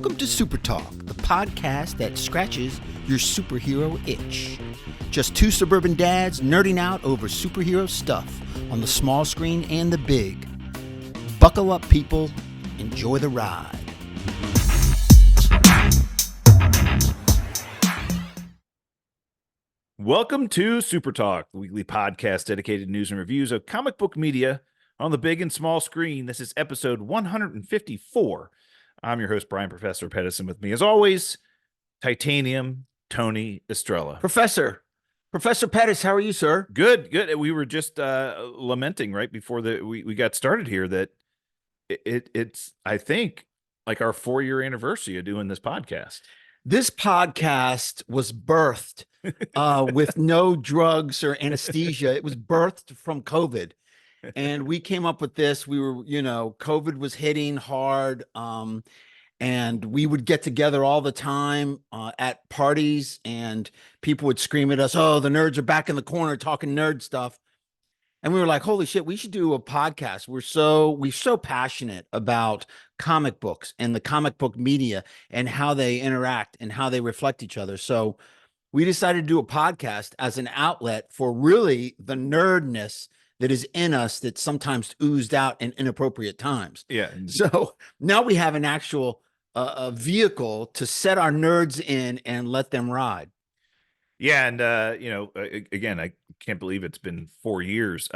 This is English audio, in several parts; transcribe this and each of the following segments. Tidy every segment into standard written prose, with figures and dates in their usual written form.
Welcome to SuperTalk, the podcast that scratches your superhero itch. Just two suburban dads nerding out over superhero stuff on the small screen and the big. Buckle up, people. Enjoy the ride. Welcome to SuperTalk, the weekly podcast dedicated to news and reviews of comic book media on the big and small screen. This is episode 154. I'm your host, Brian Professor Pedersen. With me, as always, Titanium Tony Estrella. Professor Pettis, how are you, sir? Good. We were just lamenting right before we got started here that it's, I think, like our 4-year anniversary of doing this podcast. This podcast was birthed with no drugs or anesthesia. It was birthed from COVID. And we came up with this. We were, COVID was hitting hard. And we would get together all the time at parties, and people would scream at us, "Oh, the nerds are back in the corner talking nerd stuff." And we were like, holy shit, we should do a podcast. We're so passionate about comic books and the comic book media and how they interact and how they reflect each other. So we decided to do a podcast as an outlet for really the nerdness that is in us that sometimes oozed out in inappropriate times. Yeah. So now we have an actual a vehicle to set our nerds in and let them ride. Yeah, and again, I can't believe it's been 4 years.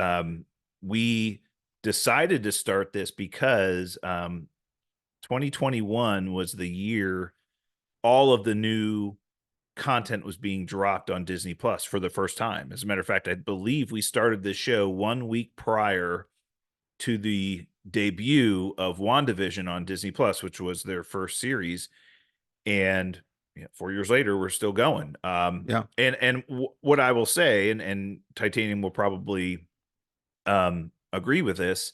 We decided to start this because 2021 was the year all of the new content was being dropped on Disney Plus for the first time. As a matter of fact, I believe we started this show 1 week prior to the debut of WandaVision on Disney Plus, which was their first series. And 4 years later, we're still going. And what I will say, and Titanium will probably agree with this.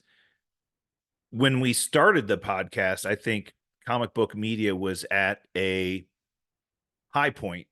When we started the podcast, I think comic book media was at a high point,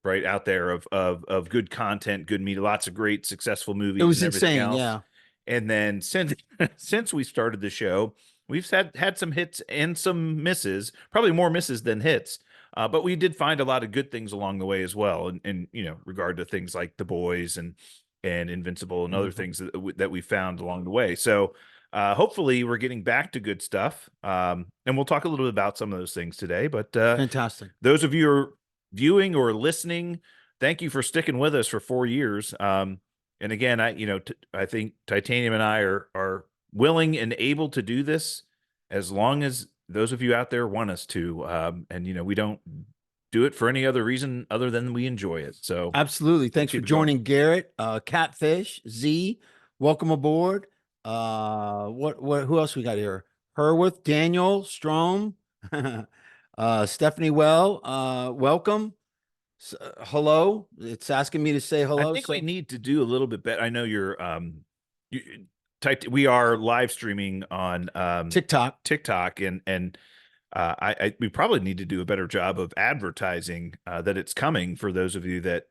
right out there of good content, good media, lots of great successful movies. It was and everything insane, else. yeah. And then since we started the show, we've had some hits and some misses, probably more misses than hits. But we did find a lot of good things along the way as well. And regard to things like The Boys and Invincible and other things that we found along the way. So hopefully we're getting back to good stuff. And we'll talk a little bit about some of those things today. But Fantastic. Those of you who are viewing or listening, thank you for sticking with us for 4 years. And again, I think Titanium and I are willing and able to do this as long as those of you out there want us to. And we don't do it for any other reason other than we enjoy it. So Absolutely. Thanks for joining, Garrett. Catfish, Z, welcome aboard. Who else we got here? Herwith, Daniel, Strom, Stephanie welcome. Hello. It's asking me to say hello. I think we need to do a little bit better. I know you're we are live streaming on TikTok and we probably need to do a better job of advertising that it's coming for those of you that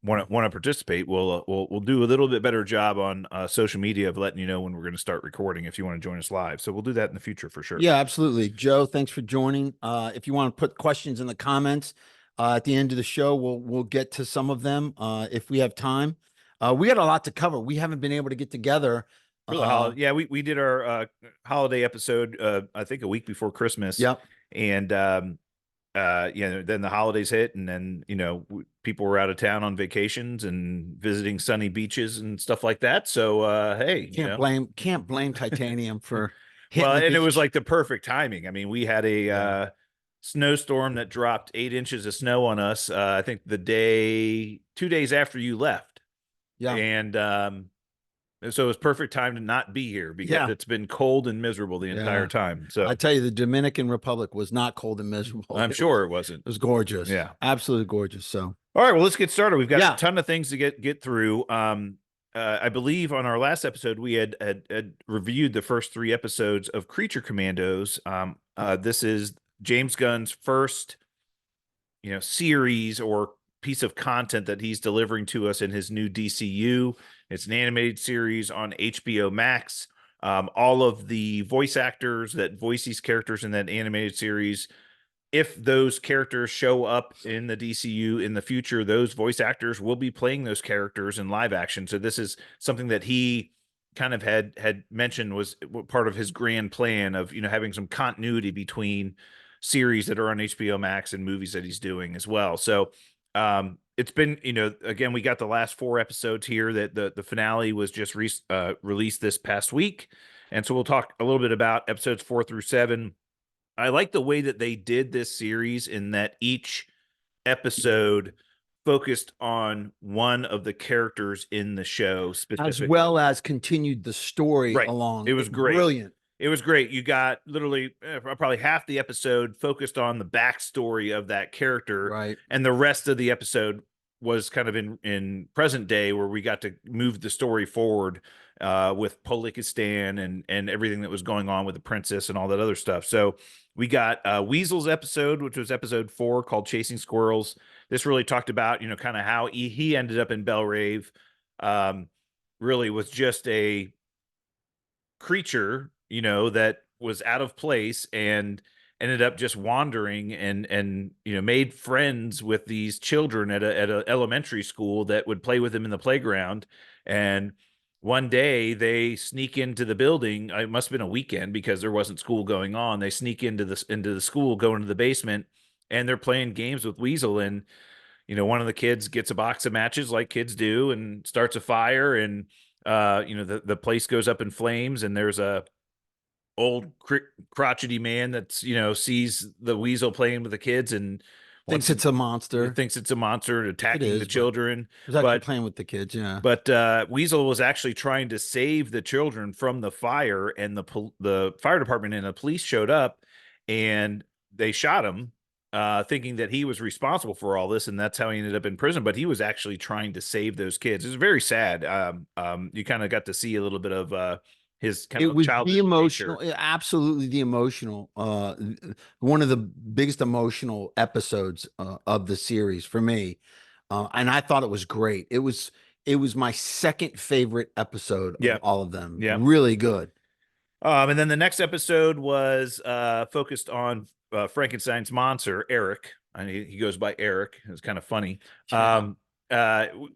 want to participate. We'll do a little bit better job on social media of letting you know when we're going to start recording if you want to join us live. So we'll do that in the future for sure. Yeah, absolutely. Joe, thanks for joining. If you want to put questions in the comments at the end of the show, we'll get to some of them if we have time. We got a lot to cover. We haven't been able to get together. We did our holiday episode I think a week before Christmas. Yep. And then the holidays hit, and then people were out of town on vacations and visiting sunny beaches and stuff like that. So hey, can't blame Titanium for well, and it was like the perfect timing. I mean, we had a snowstorm that dropped 8 inches of snow on us. I think 2 days after you left. Yeah. And so it was perfect time to not be here because it's been cold and miserable the entire time. So I tell you, the Dominican Republic was not cold and miserable. I'm sure it wasn't. It was gorgeous. Yeah, absolutely gorgeous. So, all right, well, let's get started. We've got a ton of things to get through. I believe on our last episode we had reviewed the first 3 episodes of Creature Commandos. This is James Gunn's first, series or piece of content that he's delivering to us in his new DCU. It's an animated series on HBO Max. All of the voice actors that voice these characters in that animated series, if those characters show up in the DCU in the future, those voice actors will be playing those characters in live action. So this is something that he kind of had mentioned was part of his grand plan of, having some continuity between series that are on HBO Max and movies that he's doing as well. So it's been, again, we got the last 4 episodes here. That the finale was just released this past week, and so we'll talk a little bit about episodes 4 through 7. I like the way that they did this series in that each episode focused on one of the characters in the show As specifically. well as continued the story Right. along. It was great. Brilliant. It was great. You got literally probably half the episode focused on the backstory of that character, Right. and the rest of the episode was kind of in present day, where we got to move the story forward with Polikistan and everything that was going on with the princess and all that other stuff. So we got Weasel's episode, which was episode 4, called Chasing Squirrels. This really talked about, kind of how he ended up in Belrave. Really was just a creature, that was out of place and ended up just wandering and made friends with these children at a elementary school that would play with him in the playground. And one day they sneak into the building. It must have been a weekend because there wasn't school going on. They sneak into the school, go into the basement, and they're playing games with Weasel. And one of the kids gets a box of matches, like kids do, and starts a fire, and the place goes up in flames, and there's a old crotchety man that's sees the Weasel playing with the kids and Thinks it's a monster. thinks it's a monster attacking the children. He's actually playing with the kids, yeah. But Weasel was actually trying to save the children from the fire, and the fire department and the police showed up, and they shot him, thinking that he was responsible for all this, and that's how he ended up in prison. But he was actually trying to save those kids. It was very sad. You kind of got to see a little bit of his kind of childish the emotional, nature. absolutely the emotional, one of the biggest emotional episodes of the series for me. And I thought it was great. It was my second favorite episode of all of them. Yeah. Really good. And then the next episode was focused on Frankenstein's monster, Eric. I mean, he goes by Eric. It was kind of funny. Yeah.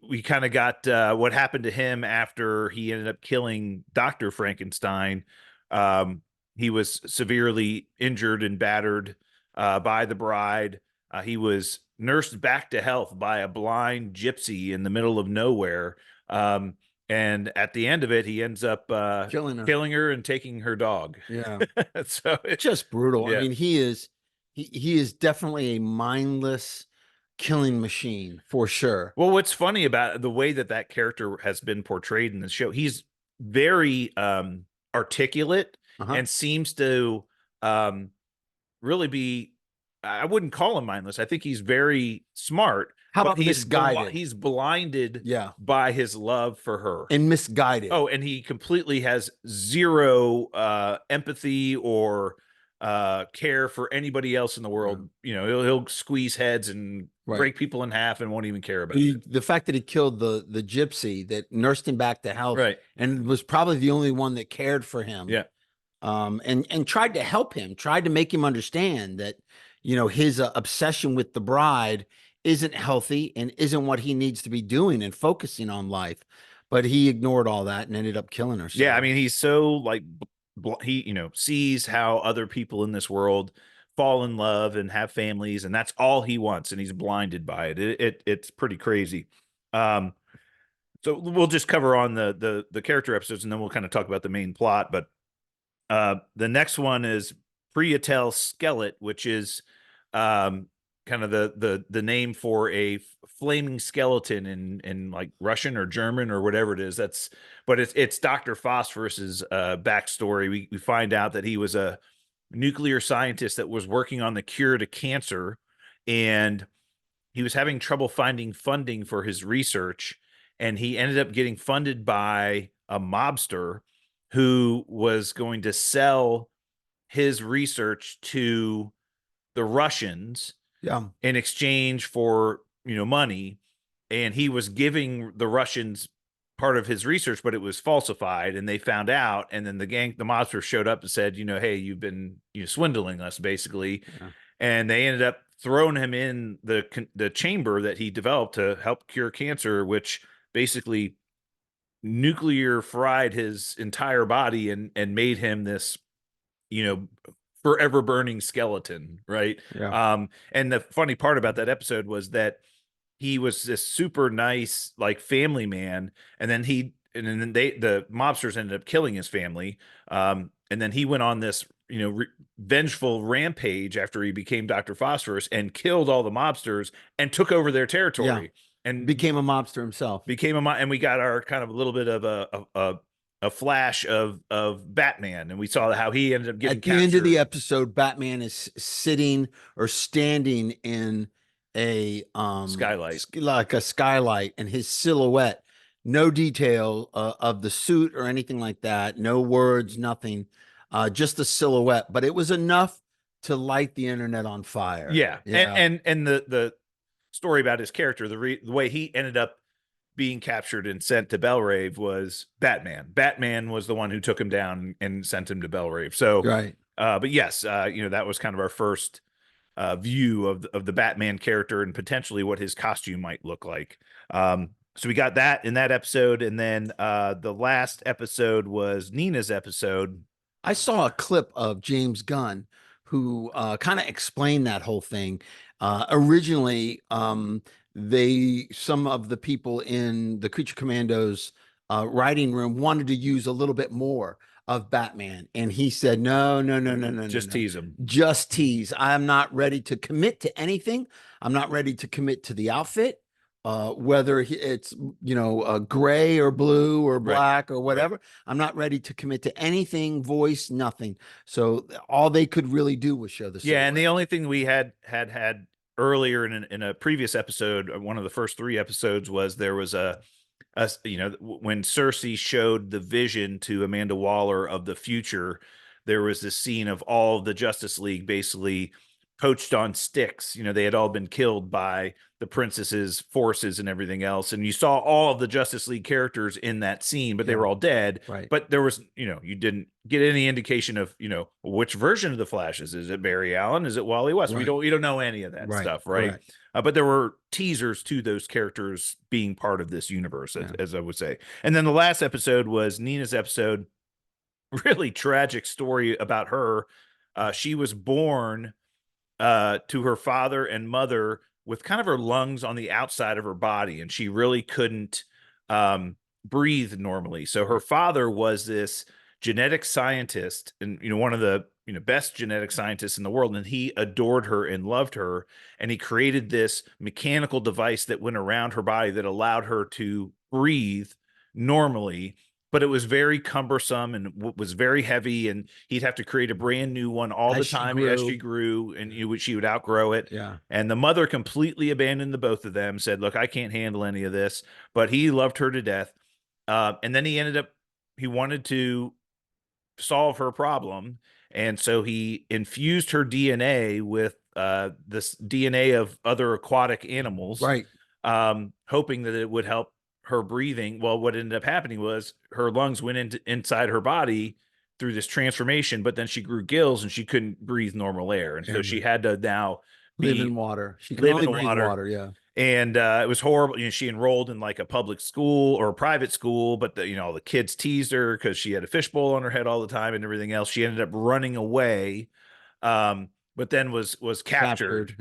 We kind of got what happened to him after he ended up killing Dr. Frankenstein. He was severely injured and battered by the bride. He was nursed back to health by a blind gypsy in the middle of nowhere. And at the end of it, he ends up killing her and taking her dog. Yeah. So it's just brutal. Yeah. I mean, he is definitely a mindless killing machine for sure. Well, what's funny about the way that character has been portrayed in the show, he's very articulate and seems to really be, I wouldn't call him mindless. I think he's very smart. How about misguided? He's blinded Yeah. by his love for her. And misguided. Oh, and he completely has zero empathy or care for anybody else in the world. He'll squeeze heads and break people in half and won't even care about it. The fact that he killed the gypsy that nursed him back to health, right, and was probably the only one that cared for him. Yeah. And tried to help him, tried to make him understand that, his obsession with the bride isn't healthy and isn't what he needs to be doing and focusing on life. But he ignored all that and ended up killing her. Yeah, I mean, he's so he sees how other people in this world fall in love and have families, and that's all he wants, and he's blinded by it. It's pretty crazy. So we'll just cover on the character episodes, and then we'll kind of talk about the main plot. But the next one is Prietel Skelet, which is kind of the name for a flaming skeleton in like Russian or German or whatever it is. But it's Dr. Phosphorus's backstory. We find out that he was a nuclear scientist that was working on the cure to cancer, and he was having trouble finding funding for his research, and he ended up getting funded by a mobster who was going to sell his research to the Russians in exchange for money, and he was giving the Russians part of his research, but it was falsified, and they found out. And then the mobsters showed up and said, hey, you've been swindling us, basically. Yeah. And they ended up throwing him in the chamber that he developed to help cure cancer, which basically nuclear fried his entire body and made him this, forever burning skeleton, right? Yeah. And the funny part about that episode was that he was this super nice, like, family man, and then the mobsters ended up killing his family. And then he went on this, vengeful rampage after he became Dr. Phosphorus and killed all the mobsters and took over their territory and Became a mobster himself. and we got our kind of a little bit of a flash of Batman, and we saw how he ended up getting At the end of captured. the episode, Batman is sitting or standing in a Skylight. like a skylight, and his silhouette, no detail of the suit or anything like that, no words, nothing, just a silhouette. But it was enough to light the internet on fire. Yeah. And the story about his character, the way he ended up being captured and sent to Belrave was Batman. Batman was the one who took him down and sent him to Belrave. So, right. But yes, that was kind of our first view of the Batman character and potentially what his costume might look like. So we got that in that episode, and then the last episode was Nina's episode. I saw a clip of James Gunn who kind of explained that whole thing. Originally, some of the people in the Creature Commandos writing room wanted to use a little bit more of Batman, and he said, no, Just tease him. Just tease. I'm not ready to commit to anything. I'm not ready to commit to the outfit, whether it's gray or blue or black or whatever. I'm not ready to commit to anything, voice, nothing. So all they could really do was show the silhouette. Yeah, and the only thing we had earlier in a previous episode, one of the first 3 episodes, was there was when Cersei showed the vision to Amanda Waller of the future, there was this scene of all of the Justice League basically poached on sticks. They had all been killed by the princess's forces and everything else. And you saw all of the Justice League characters in that scene, but they were all dead. Right. But there was, you didn't get any indication of, which version of the Flash is it Barry Allen? Is it Wally West? Right. We don't know any of that stuff. Right. But there were teasers to those characters being part of this universe, as I would say. And then the last episode was Nina's episode. Really tragic story about her. She was born to her father and mother with kind of her lungs on the outside of her body, and she really couldn't breathe normally. So her father was this genetic scientist, and one of the best genetic scientists in the world, and he adored her and loved her, and he created this mechanical device that went around her body that allowed her to breathe normally. But it was very cumbersome and was very heavy, and he'd have to create a brand new one all the time as she grew, and she would outgrow it. Yeah. And the mother completely abandoned the both of them, said, look, I can't handle any of this, but he loved her to death. And then he wanted to solve her problem. And so he infused her DNA with this DNA of other aquatic animals, right? Hoping that it would help her breathing. Well, what ended up happening was her lungs went inside her body through this transformation, but then she grew gills and she couldn't breathe normal air. And so she had to now live in water. She could only breathe water. Yeah. And it was horrible. She enrolled in like a public school or a private school, but the kids teased her because she had a fishbowl on her head all the time and everything else. She ended up running away. But then was captured.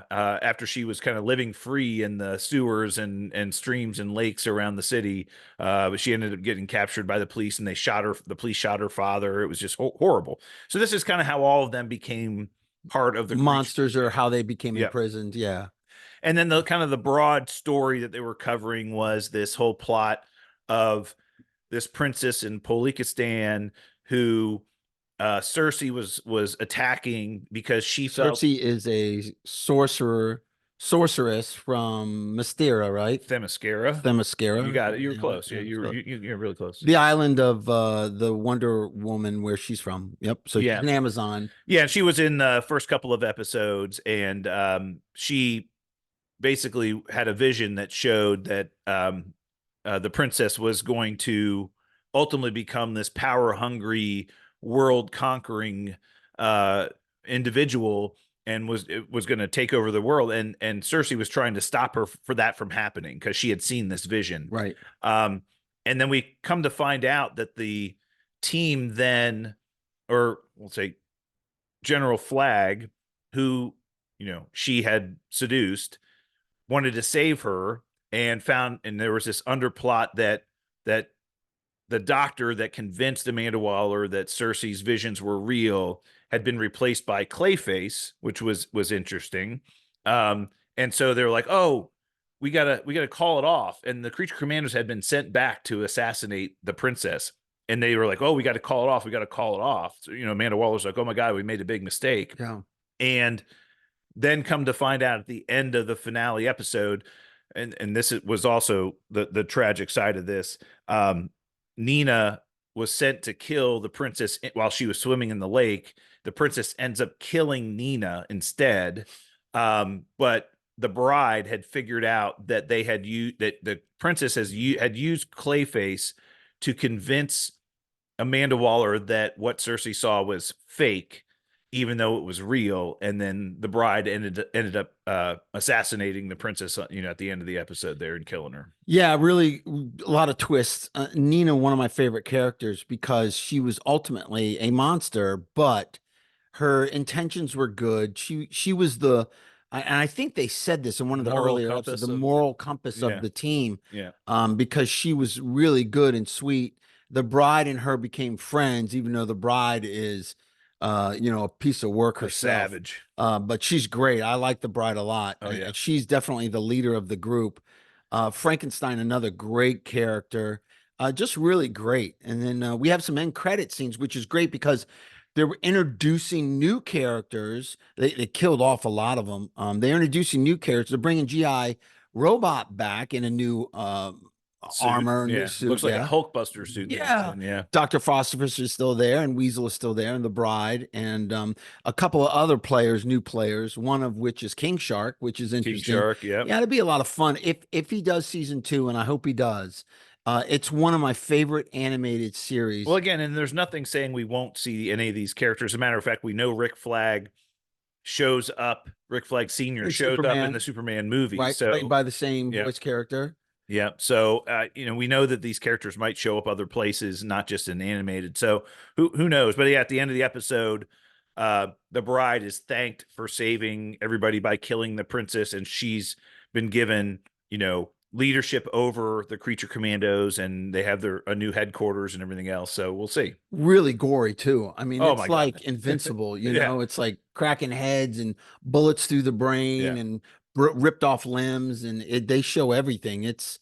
After she was kind of living free in the sewers and streams and lakes around the city. But she ended up getting captured by the police, and the police shot her father. It was just horrible. So this is kind of how all of them became part of the monsters, or how they became imprisoned. Yeah. And then the kind of the broad story that they were covering was this whole plot of this princess in Polikistan who Cersei was attacking because she felt Cersei is a sorceress from Mystera, right? Themyscira. You got it. You were close. Yeah, you're really close. The island of the Wonder Woman, where she's from. Yep. So she's an Amazon. Yeah, and she was in the first couple of episodes, and she basically had a vision that showed that the princess was going to ultimately become this power hungry, world conquering individual, and was going to take over the world. And Cersei was trying to stop her for that from happening because she had seen this vision. Right. Um, and then we come to find out that the team then, or we'll say General Flag, who, she had seduced, wanted to save her, and there was this underplot that the doctor that convinced Amanda Waller that Cersei's visions were real had been replaced by Clayface, which was interesting. And so they're like, "Oh, we gotta call it off." And the creature commanders had been sent back to assassinate the princess, and they were like, "Oh, we got to call it off. We got to call it off." So, Amanda Waller's like, "Oh my god, we made a big mistake." Yeah. And then come to find out at the end of the finale episode, and this was also the tragic side of this. Nina was sent to kill the princess while she was swimming in the lake. The princess ends up killing Nina instead. But the bride had figured out that they had used that the princess had used Clayface to convince Amanda Waller that what Cersei saw was fake, even though it was real. And then the bride ended up assassinating the princess, at the end of the episode there and killing her. Yeah, really a lot of twists. Nina, one of my favorite characters because she was ultimately a monster, but her intentions were good. She was and I think they said this in one of the Moral earlier episodes, compass the of moral compass yeah, of the team, yeah. because she was really good and sweet. The bride and her became friends, even though the bride is, a piece of work A herself. savage. But she's great. I like the bride a lot. Oh yeah. And she's definitely the leader of the group. Frankenstein, another great character, just really great. And then we have some end credit scenes, which is great because they were introducing new characters. They killed off a lot of them. They're introducing new characters. They're bringing GI Robot back in a new Suit. armor, new Yeah. suit. Looks like a Yeah. Hulkbuster suit they had Yeah. in. Yeah. Dr. Frostifus is still there, and Weasel is still there, and the bride, and a couple of other players, new players, one of which is King Shark, which is King interesting. Shark. Yeah. Yeah, it'd be a lot of fun if he does season 2, and I hope he does. It's one of my favorite animated series. Well, again, and there's nothing saying we won't see any of these characters. As a matter of fact, we know Rick Flag shows up. Rick Flag Sr. Like shows up in Superman, the Superman movie. right? Played So by the same yeah. voice character. Yeah. So we know that these characters might show up other places, not just in animated. So who knows? But yeah, at the end of the episode, the bride is thanked for saving everybody by killing the princess, and she's been given, leadership over the creature commandos, and they have a new headquarters and everything else. So we'll see. Really gory too. I mean, Oh my it's God. like Invincible, Yeah. it's like cracking heads and bullets through the brain Yeah. and ripped off limbs, and they show everything. It's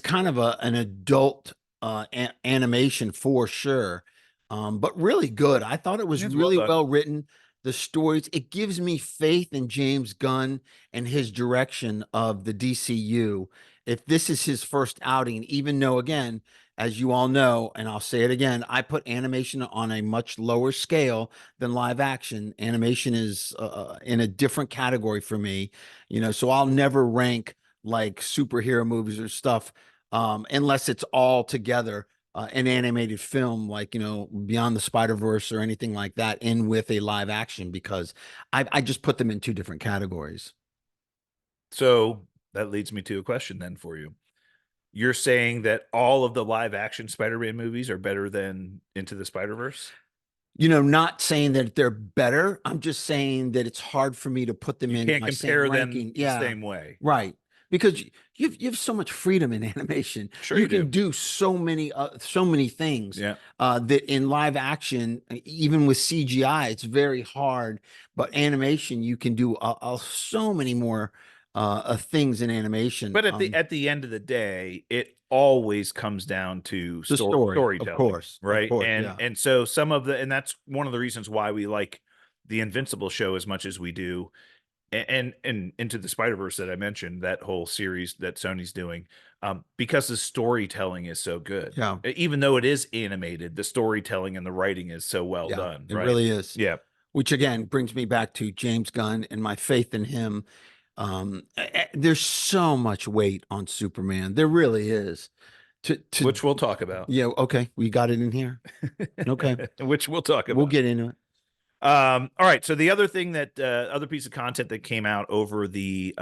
kind of an adult animation for sure. But really good. I thought it was It's well really done. well written. The stories, it gives me faith in James Gunn and his direction of the DCU. If this is his first outing, even though again, as you all know, and I'll say it again, I put animation on a much lower scale than live action. Animation is in a different category for me, so I'll never rank like superhero movies or stuff unless it's all together an animated film like, Beyond the Spider-Verse or anything like that in with a live action because I just put them in two different categories. So that leads me to a question then for you. You're saying that all of the live action Spider-Man movies are better than Into the Spider-Verse? Not saying that they're better. I'm just saying that it's hard for me to put them You in can't my same compare them ranking. the Yeah, same way. right. Because you have so much freedom in animation. Sure You you can do. do so many things Yeah. that in live action, even with CGI, it's very hard. But animation, you can do so many more things in animation. But at the end of the day, it always comes down to The story, of storytelling, course, right? And yeah, and so and that's one of the reasons why we like the Invincible show as much as we do, and Into the Spider-Verse that I mentioned, that whole series that Sony's doing, because the storytelling is so good. yeah, Even though it is animated, the storytelling and the writing is so well yeah. done, It right? really is. Yeah. Which again brings me back to James Gunn and my faith in him. There's so much weight on Superman. There really is. To which we'll talk about. Yeah, okay, we got it in here. Okay, Which we'll talk we'll about. get into it. All right. So the other thing that other piece of content that came out over the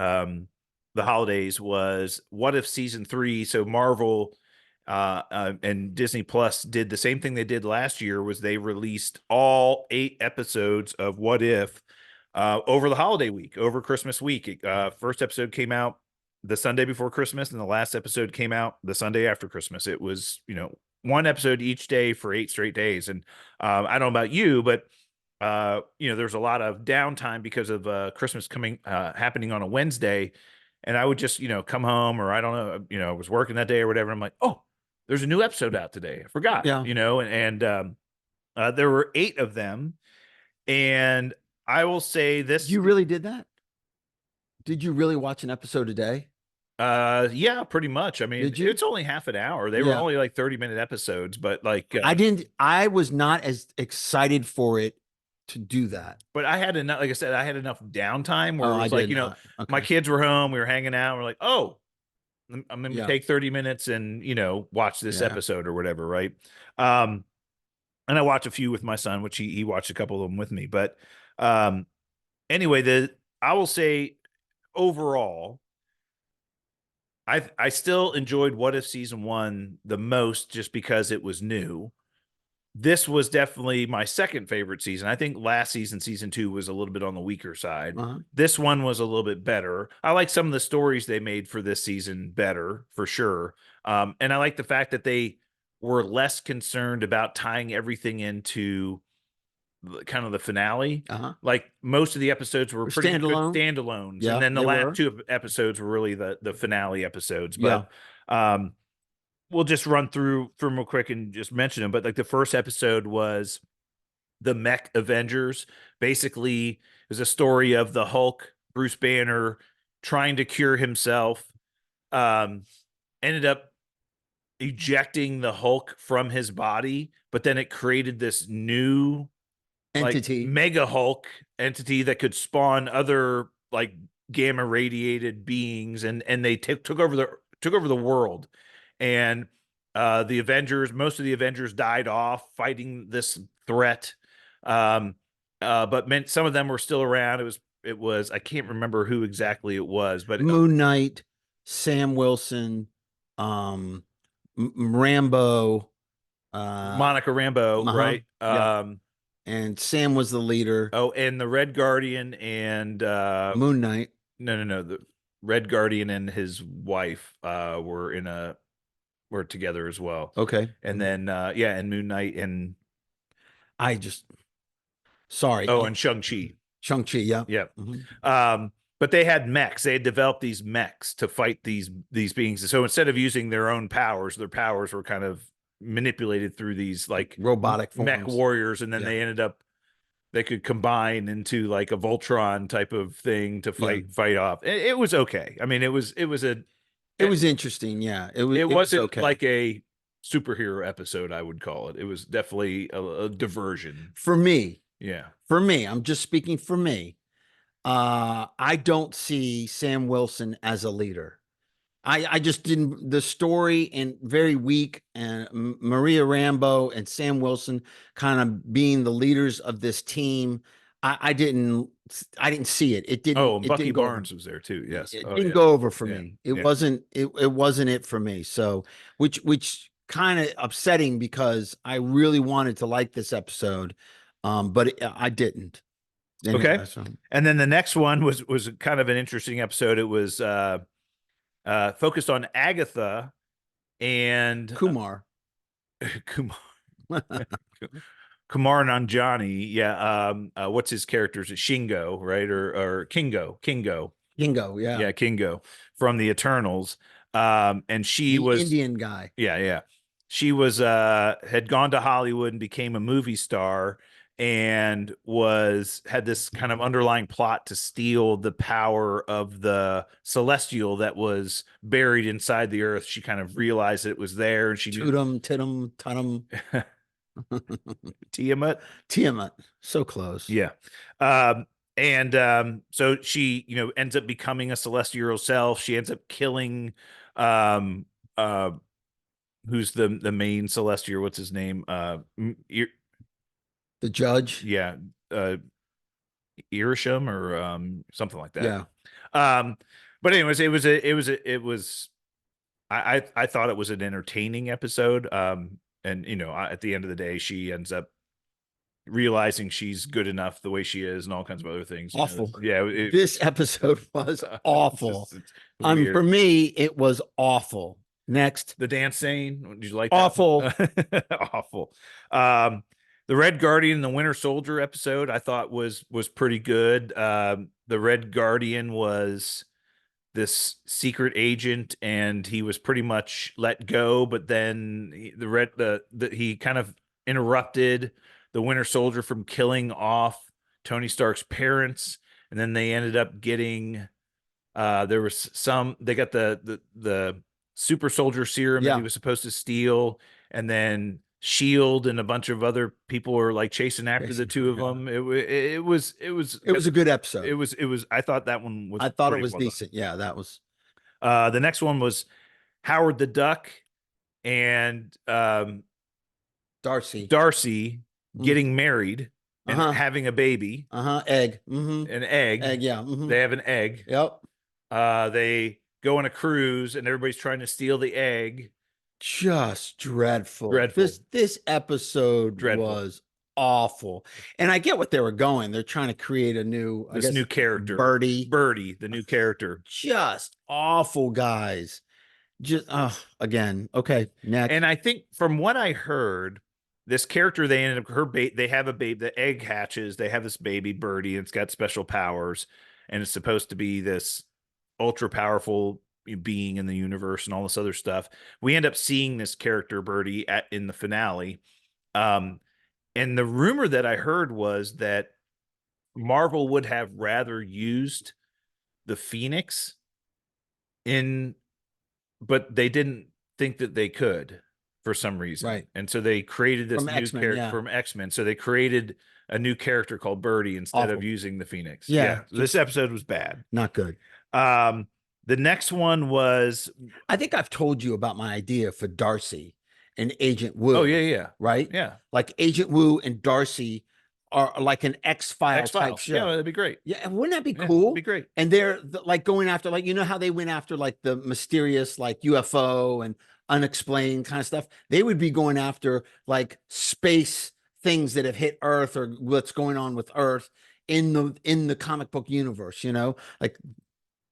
holidays was What If season 3. So Marvel and Disney Plus did the same thing they did last year. Was they released all 8 episodes of What If over the holiday week, over Christmas week. First episode came out the Sunday before Christmas, and the last episode came out the Sunday after Christmas. It was, one episode each day for 8 straight days. And I don't know about you, but there's a lot of downtime because of Christmas happening on a Wednesday. And I would just, come home, or I don't know, I was working that day or whatever. I'm like, oh, there's a new episode out today. I forgot, Yeah. and there were 8 of them. And I will say this. You really did that? Did you really watch an episode a day? Yeah, pretty much. I mean, it's only half an hour. They were only like 30-minute episodes, but like I was not as excited for it to do that. But I had enough, like I said, I had enough downtime where it was like, my kids were home, we were hanging out, we're like, oh, I'm gonna take 30 minutes and watch this episode or whatever, right? And I watched a few with my son, which he watched a couple of them with me. But anyway, I will say overall, I still enjoyed What If season 1 the most, just because it was new. This was definitely my second favorite season. I think last season 2, was a little bit on the weaker side. This one was a little bit better. I like some of the stories they made for this season better, for sure. And I like the fact that they were less concerned about tying everything into kind of the finale. Like most of the episodes were pretty good standalones. And then the last 2 episodes were really the finale episodes. But we'll just run through real quick and just mention them. But like the first episode was the Mech Avengers. Basically, it was a story of the Hulk, Bruce Banner, trying to cure himself. Ended up ejecting the Hulk from his body, but then it created this new entity, like Mega Hulk entity that could spawn other like gamma radiated beings, and they took over the world. And the Avengers, most of the Avengers died off fighting this threat. But some of them were still around. It was I can't remember who exactly it was, but Moon Knight, Sam Wilson, Rambo, Monica Rambeau, right? And Sam was the leader. Oh, and the Red Guardian and Moon Knight. No. The Red Guardian and his wife were together as well. Okay. And then and Moon Knight and sorry. Oh, and Shang-Chi. Shang-Chi, yeah. Yeah. But they had mechs. They had developed these mechs to fight these beings. So instead of using their own powers, their powers were kind of manipulated through these like robotic mech warriors, and then they could combine into like a Voltron type of thing to fight off. It was okay. I mean, it was interesting. Yeah. It wasn't okay. like a superhero episode, I would call it. It was definitely a diversion. For me. Yeah. For me, I'm just speaking for me. I don't see Sam Wilson as a leader. I just didn't. The story and very weak, and Maria Rambeau and Sam Wilson kind of being the leaders of this team. I didn't see it. It didn't. Oh, Bucky Barnes was there too. Yes, it didn't go over for me. It wasn't. It wasn't it for me. So, which kind of upsetting, because I really wanted to like this episode, but I didn't. Anyway, okay. So. And then the next one was kind of an interesting episode. It was focused on Agatha and Kumar. Kumar Nanjiani. Yeah. What's his character's Shingo, right? Or Kingo. Yeah. Yeah, Kingo from the Eternals. And she was Indian guy. Yeah. She was had gone to Hollywood and became a movie star, and had this kind of underlying plot to steal the power of the celestial that was buried inside the earth. She kind of realized that it was there, and she Tiamat. Tiamat. So close. Yeah. And so she, ends up becoming a celestial self. She ends up killing um uh who's the main celestial, what's his name? The judge. Yeah, uh Irisham or something like that. Yeah. Um but anyways, I thought it was an entertaining episode. And at the end of the day, she ends up realizing she's good enough the way she is and all kinds of other things. Awful. Yeah, This episode was awful. it's weird. For me, it was awful. Next. The dance scene, did you like Awful. that? Awful. Um, the Red Guardian and the Winter Soldier episode I thought was pretty good. The Red Guardian was this secret agent, and he was pretty much let go, but then he kind of interrupted the Winter Soldier from killing off Tony Stark's parents, and then they ended up getting there was they got the super soldier serum that Yeah. he was supposed to steal, and then Shield and a bunch of other people were like chasing after the two of them. It was a good episode. I thought that one was I thought it pretty was well done. decent. Yeah, that was. The next one was Howard the Duck and Darcy. getting married and having a baby. Egg. An egg. Egg, yeah. They have an egg. Yep. They go on a cruise and everybody's trying to steal the egg. Just dreadful. Dreadful. This episode was awful. And I get what they were going. They're trying to create a new new character. Birdie, the new character. Just awful, guys. Just again. Okay, next. And I think from what I heard, this character, they ended up they have a baby, the egg hatches, they have this baby Birdie, and it's got special powers, and it's supposed to be this ultra powerful being in the universe and all this other stuff. We end up seeing this character Birdie in the finale. And the rumor that I heard was that Marvel would have rather used the Phoenix but they didn't think that they could for some reason. Right. And so they created this new character from X-Men. So they created a new character called Birdie instead of using the Phoenix. Yeah. This episode was bad. Not good. The next one was, I think I've told you about my idea for Darcy and Agent Wu. Oh, yeah. Right? Yeah. Like Agent Wu and Darcy are like an X-Files type show. Yeah, that'd be great. Yeah, and wouldn't that be cool? That'd be great. And they're like going after, like, how they went after like the mysterious like UFO and unexplained kind of stuff. They would be going after like space things that have hit Earth or what's going on with Earth in the comic book universe, like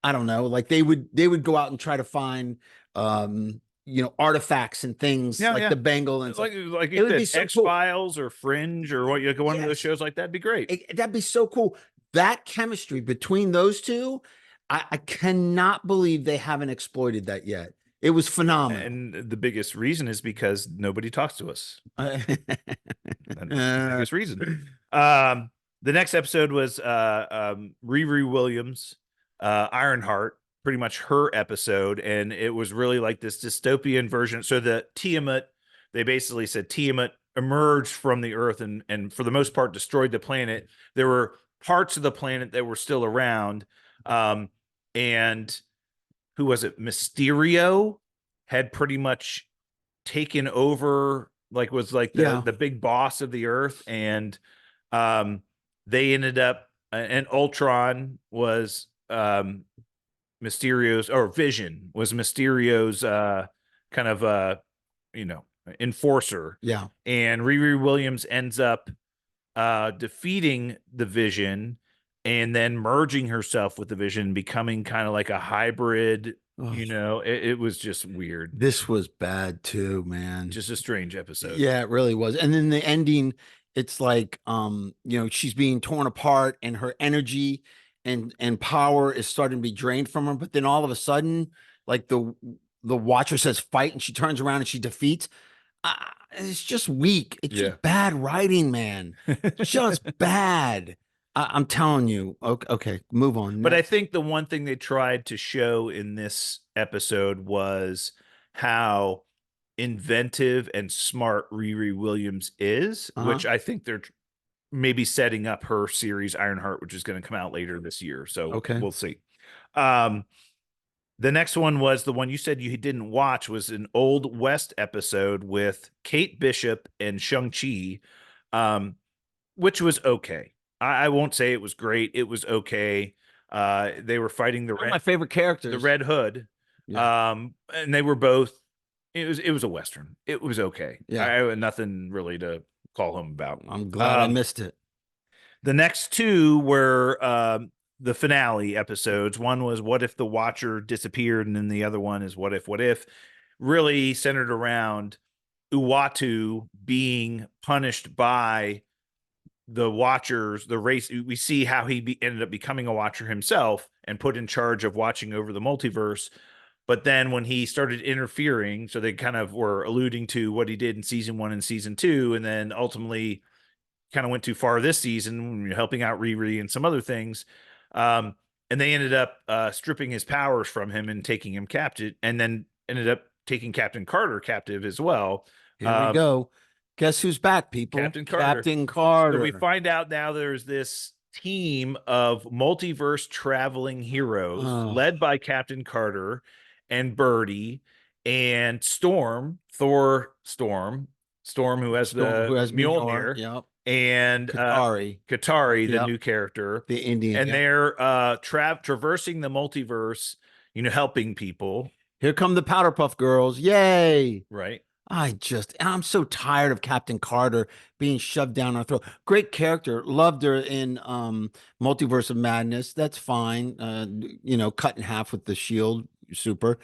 I don't know, like they would go out and try to find artifacts and things the Bengal and like it would be so X-Files or Fringe or one of those shows like that'd be great. That'd be so cool. That chemistry between those two, I cannot believe they haven't exploited that yet. It was phenomenal. And the biggest reason is because nobody talks to us. That's the biggest reason. The next episode was Riri Williams, Ironheart, pretty much her episode, and it was really like this dystopian version. So the Tiamat, they basically said Tiamat emerged from the Earth and for the most part destroyed the planet. There were parts of the planet that were still around, and who was it? Mysterio had pretty much taken over, was the big boss of the Earth, and they ended up, and Ultron was Mysterio's, or Vision was Mysterio's kind of enforcer. Yeah. And Riri Williams ends up defeating the Vision and then merging herself with the Vision, becoming kind of like a hybrid. It was just weird. This was bad too, man. Just a strange episode. Yeah, it really was. And then the ending, it's like she's being torn apart and her energy and power is starting to be drained from her, but then all of a sudden, like the Watcher says fight and she turns around and she defeats. It's just weak. It's just bad writing, man. Just bad. I'm telling you. Okay, move on. But I think the one thing they tried to show in this episode was how inventive and smart Riri Williams is, which I think they're maybe setting up her series Ironheart, which is going to come out later this year. So Okay. we'll see. The next one was the one you said you didn't watch, was an Old West episode with Kate Bishop and Shang-Chi, which was okay. I won't say it was great. It was okay. They were fighting One of my favorite characters. the Red Hood. Yeah. And they were both, it was a Western. It was okay. Yeah. I had nothing really to call home about. I'm glad I missed it. The next two were the finale episodes. One was What If the Watcher Disappeared, and then the other one is What If, really centered around Uatu being punished by the Watchers, the race. We see how he ended up becoming a Watcher himself and put in charge of watching over the multiverse. But then when he started interfering, so they kind of were alluding to what he did in season 1 and season 2, and then ultimately kind of went too far this season, helping out Riri and some other things. And they ended up stripping his powers from him and taking him captive, and then ended up taking Captain Carter captive as well. Here we go. Guess who's back, people? Captain Carter. Captain Carter. So we find out now there's this team of multiverse traveling heroes led by Captain Carter and Birdie and Storm, Storm, who has Mjolnir. Yep. And Katari, the new character, the Indian, and they're traversing the multiverse, helping people. Here come the Powder Puff Girls. Yay. Right. I'm so tired of Captain Carter being shoved down our throat. Great character. Loved her in Multiverse of Madness. That's fine. Cut in half with the shield. Super.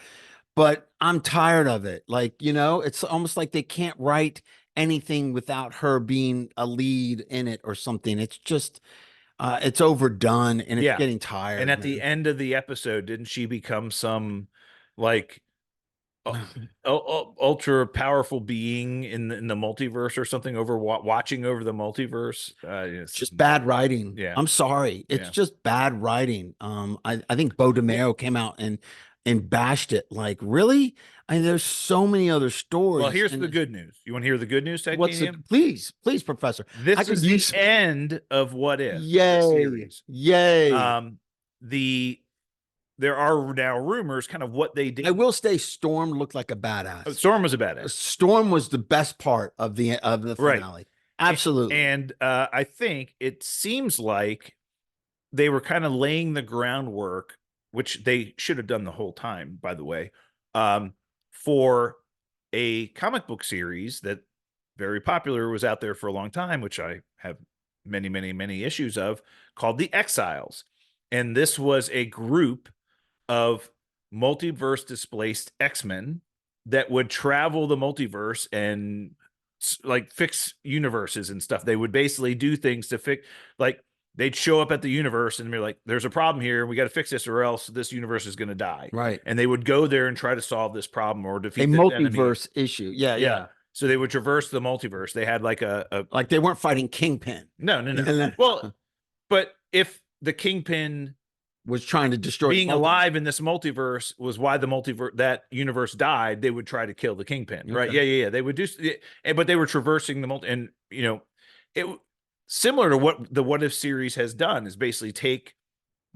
But I'm tired of it. Like, it's almost like they can't write anything without her being a lead in it or something. It's just it's overdone and it's getting tired. And at the end of the episode, didn't she become some like ultra powerful being in the multiverse or something, watching over the multiverse? It's just bad writing. Yeah, I'm sorry. It's just bad writing. I think Bo DeMeo came out and bashed it. Like, really? There's so many other stories. Well, here's the good news. You want to hear the good news, Titanium? Please, Professor. This is the end of What If. Yay. Yay. There are now rumors kind of what they did. I will say Storm looked like a badass. Storm was a badass. Storm was the best part of the finale. Right. Absolutely. And I think it seems like they were kind of laying the groundwork, which they should have done the whole time, by the way, for a comic book series that very popular, was out there for a long time, which I have many, many, many issues of, called The Exiles. And this was a group of multiverse displaced X-Men that would travel the multiverse and like fix universes and stuff. They would basically do things to fix, like they'd show up at the universe and be like, there's a problem here. We got to fix this or else this universe is going to die. Right. And they would go there and try to solve this problem or defeat a multiverse issue. Yeah. So they would traverse the multiverse. They had like like they weren't fighting Kingpin. No. Well, but if the Kingpin was trying to destroy being alive in this multiverse was why that universe died, they would try to kill the Kingpin. Okay. Right. Yeah. They would do, but they were traversing the and it similar to what the What If series has done is basically take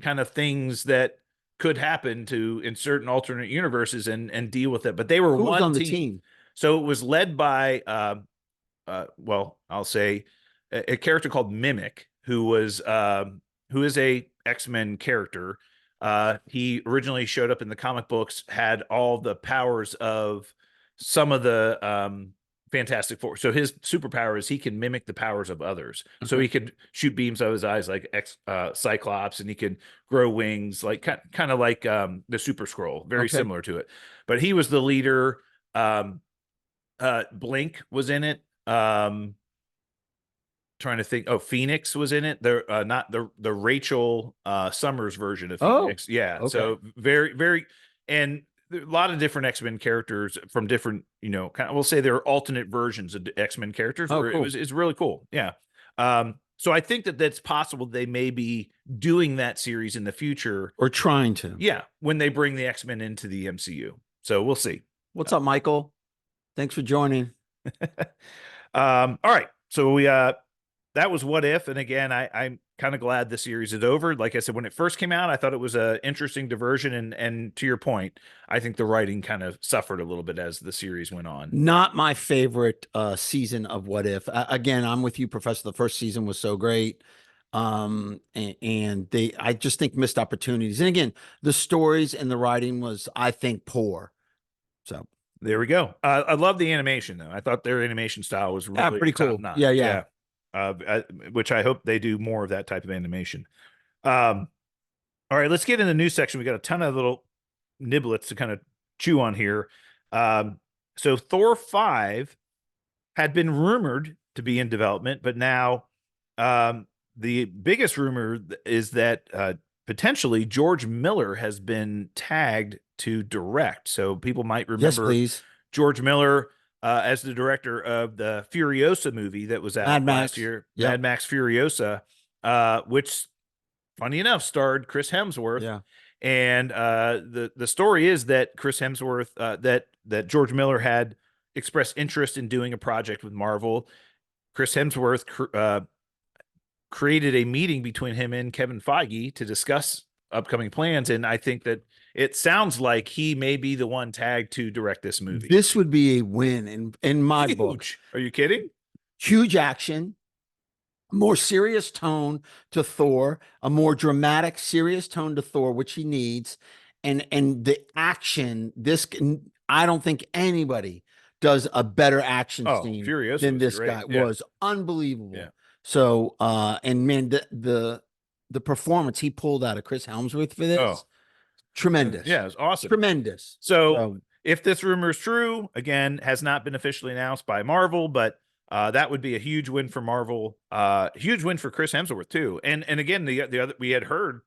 kind of things that could happen in certain alternate universes and deal with it. But they were on the team. So it was led by, I'll say a character called Mimic, who is a X-Men character. He originally showed up in the comic books, had all the powers of some of the Fantastic Four. So his superpower is he can mimic the powers of others. Okay. So he could shoot beams out of his eyes like Cyclops, and he can grow wings like kind of like the Super Skrull, very similar to it. But he was the leader. Blink was in it. Trying to think. Oh, Phoenix was in it. They're not the Rachel Summers version of Phoenix. Yeah. Okay. So very, very, and a lot of different X-Men characters from different, we'll say they're alternate versions of X-Men characters. Oh, cool. It's really cool. Yeah. So I think that's possible. They may be doing that series in the future or trying to. Yeah. When they bring the X-Men into the MCU. So we'll see. What's up, Michael? Thanks for joining. All right. So we that was What If. And again, I'm kind of glad the series is over. Like I said, when it first came out, I thought it was a interesting diversion. And to your point, I think the writing kind of suffered a little bit as the series went on. Not my favorite season of What If. Again, I'm with you, Professor. The first season was so great. And they, I just think, missed opportunities. And again, the stories and the writing was, I think, poor. So there we go. I love the animation though. I thought their animation style was really pretty cool. top notch. Yeah, yeah. Which I hope they do more of that type of animation. All right, let's get in the news section. We got a ton of little niblets to kind of chew on here. So Thor 5 had been rumored to be in development, but now the biggest rumor is that potentially George Miller has been tagged to direct. So people might remember, yes, please, George Miller as the director of the Furiosa movie that was out last year, yep. Mad Max Furiosa, which, funny enough, starred Chris Hemsworth. Yeah. And the story is that Chris Hemsworth, that George Miller had expressed interest in doing a project with Marvel. Chris Hemsworth created a meeting between him and Kevin Feige to discuss upcoming plans, and I think that it sounds like he may be the one tagged to direct this movie. This would be a win in my book. Are you kidding? Huge action, more serious tone to Thor, a more dramatic, serious tone to Thor, which he needs, and the action. I don't think anybody does a better action scene Furiosa than this great. guy. Yeah. Was unbelievable. Yeah. So, and man, the performance he pulled out of Chris Hemsworth for this, tremendous. Yeah, it was awesome. Tremendous. So if this rumor is true, again, has not been officially announced by Marvel, but that would be a huge win for Marvel. Huge win for Chris Hemsworth too. And again, the other, we had heard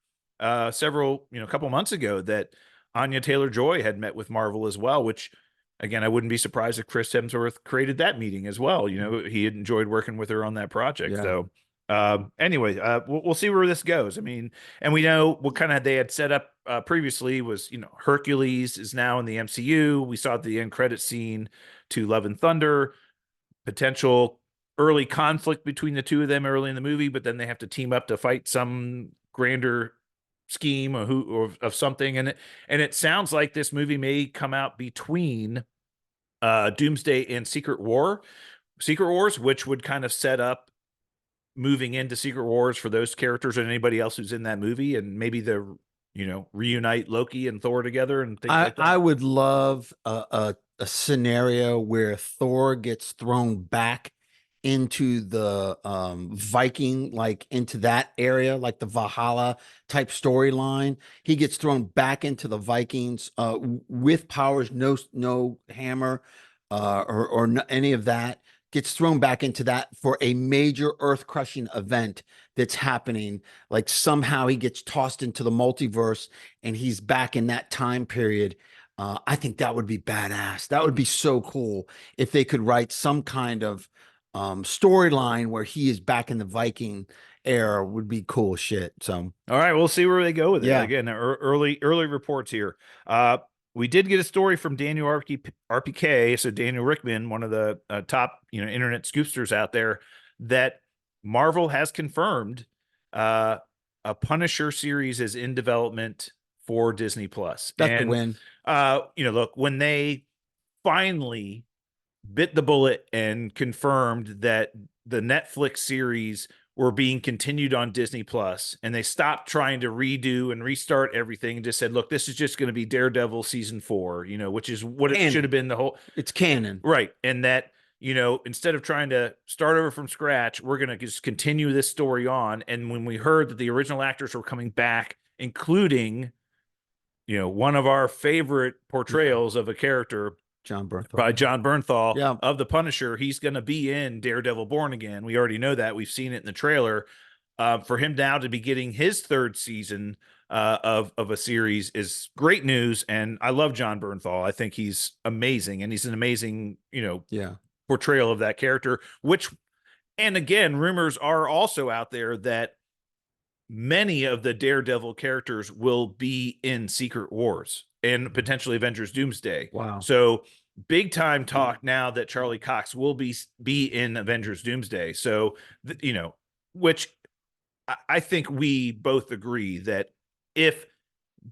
several, a couple months ago that Anya Taylor-Joy had met with Marvel as well, which, again, I wouldn't be surprised if Chris Hemsworth created that meeting as well. He had enjoyed working with her on that project. Yeah. So anyway, we'll see where this goes. I mean, and we know what kind of they had set up previously was, Hercules is now in the MCU. We saw the end credit scene to Love and Thunder, potential early conflict between the two of them early in the movie, but then they have to team up to fight some grander scheme or of something. And it sounds like this movie may come out between Doomsday and Secret Wars, which would kind of set up moving into Secret Wars for those characters and anybody else who's in that movie, and maybe the reunite Loki and Thor together and things like that. I would love a scenario where Thor gets thrown back into the Viking, like into that area, like the Valhalla type storyline. He gets thrown back into the Vikings with powers, no hammer or any of that. Gets thrown back into that for a major earth-crushing event that's happening. Like somehow he gets tossed into the multiverse and he's back in that time period. I think that would be badass. That would be so cool if they could write some kind of storyline where he is back in the Viking era. Would be cool shit. So, all right, we'll see where they go with it. Again, early reports here. We did get a story from Daniel RPK, so Daniel Rickman, one of the top internet scoopsters out there, that Marvel has confirmed a Punisher series is in development for Disney Plus. That's a win. Look, when they finally bit the bullet and confirmed that the Netflix series were being continued on Disney Plus, and they stopped trying to redo and restart everything and just said, look, this is just going to be Daredevil season 4, which is what it should have been the whole. It's canon. Right. And that, instead of trying to start over from scratch, we're going to just continue this story on. And when we heard that the original actors were coming back, including, one of our favorite portrayals of a character, Jon Bernthal of the Punisher, he's going to be in Daredevil Born Again. We already know that. We've seen it in the trailer. For him now to be getting his third season of a series is great news. And I love Jon Bernthal. I think he's amazing. And he's an amazing, portrayal of that character, and again, rumors are also out there that many of the Daredevil characters will be in Secret Wars and potentially Avengers Doomsday. Wow. So big time talk now that Charlie Cox will be in Avengers Doomsday. So, you know, which I think we both agree that if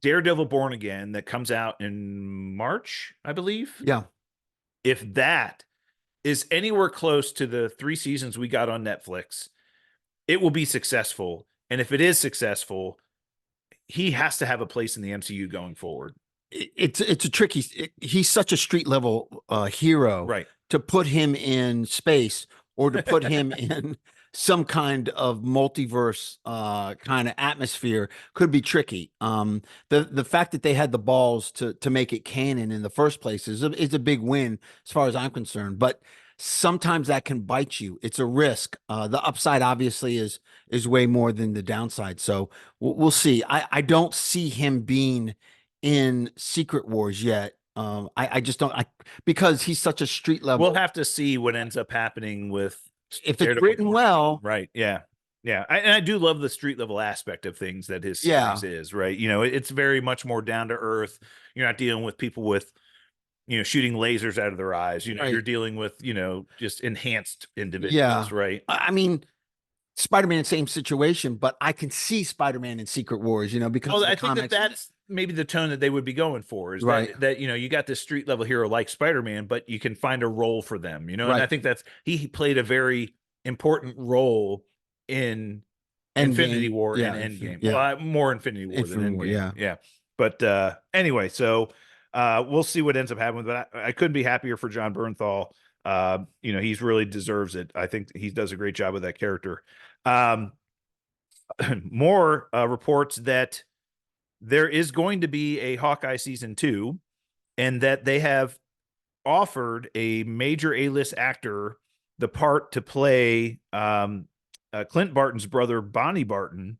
Daredevil Born Again, that comes out in March, I believe, Yeah. if that is anywhere close to the 3 seasons we got on Netflix, it will be successful. And if it is successful, he has to have a place in the MCU going forward. It's a tricky. He's such a street level hero. Right. To put him in space or to put him in some kind of multiverse kind of atmosphere could be tricky. The fact that they had the balls to make it canon in the first place is a big win as far as I'm concerned. But sometimes that can bite you. It's a risk. The upside obviously is way more than the downside. So we'll see. I don't see him being in Secret Wars yet. I just don't. Because he's such a street level. We'll have to see what ends up happening with if it's written well. Right. Yeah. Yeah. And I do love the street level aspect of things that his series is, right? You know, it's very much more down to earth. You're not dealing with people with, you know, shooting lasers out of their eyes. You know, you're dealing with, you know, just enhanced individuals, right? I mean, Spider-Man, same situation, but I can see Spider-Man in Secret Wars, you know, because I think that's maybe the tone that they would be going for is that, you know, you got this street level hero like Spider-Man, but you can find a role for them, you know, and I think he played a very important role in Infinity War and Endgame. Well, more Infinity War than Endgame. Yeah. But anyway, so we'll see what ends up happening. But I couldn't be happier for John Bernthal. You know, he's really deserves it. I think he does a great job with that character. More reports that there is going to be a Hawkeye season 2, and that they have offered a major A-list actor the part to play Clint Barton's brother, Bonnie Barton,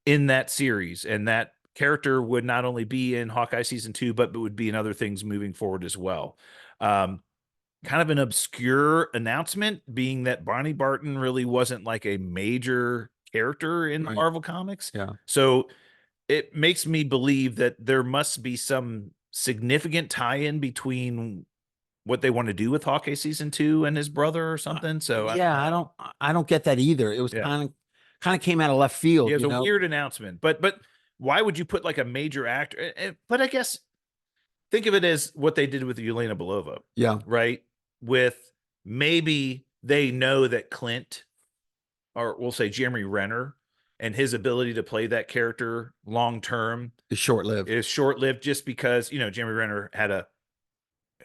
in that series. And that character would not only be in Hawkeye season 2, but would be in other things moving forward as well. Kind of an obscure announcement, being that Bonnie Barton really wasn't like a major character in Marvel Comics. Yeah. So it makes me believe that there must be some significant tie-in between what they want to do with Hawkeye season 2 and his brother or something. So yeah, I don't get that either. It was kind of came out of left field. Yeah, it's a weird announcement, but why would you put like a major actor? But I guess think of it as what they did with Yelena Belova. Yeah. Right. With maybe they know that Clint, or we'll say Jeremy Renner, and his ability to play that character long term is short lived. Just because, you know, Jeremy Renner had a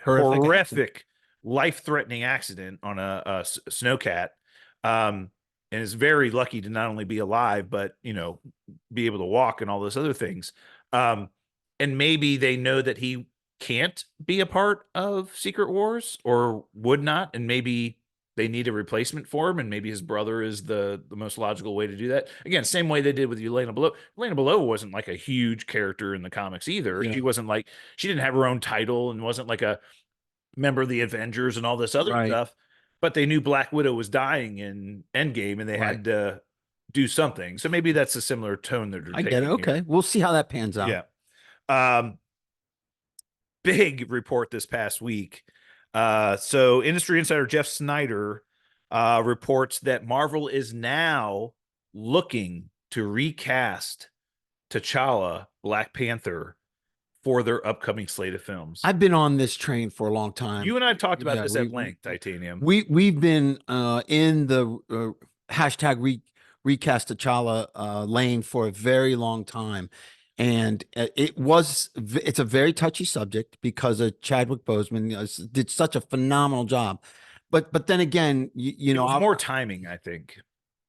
horrific life-threatening accident on a snowcat, and is very lucky to not only be alive, but, you know, be able to walk and all those other things. And maybe they know that he can't be a part of Secret Wars, or would not, and maybe they need a replacement for him, and maybe his brother is the most logical way to do that. Again, same way they did with Yelena Belova. Yelena Belova wasn't like a huge character in the comics either. She wasn't like, she didn't have her own title and wasn't like a member of the Avengers and all this other stuff, but they knew Black Widow was dying in Endgame, and they had to do something. So maybe that's a similar tone that they're taking. I get it. Okay. Here. We'll see how that pans out. Yeah. Big report this past week. So industry insider Jeff Snyder reports that Marvel is now looking to recast T'Challa, Black Panther, for their upcoming slate of films. I've been on this train for a long time. You and I have talked about this at length, Titanium. We've been in the hashtag recast T'Challa lane for a very long time. And it's a very touchy subject because of Chadwick Boseman did such a phenomenal job. But then again, you know, more timing, I think.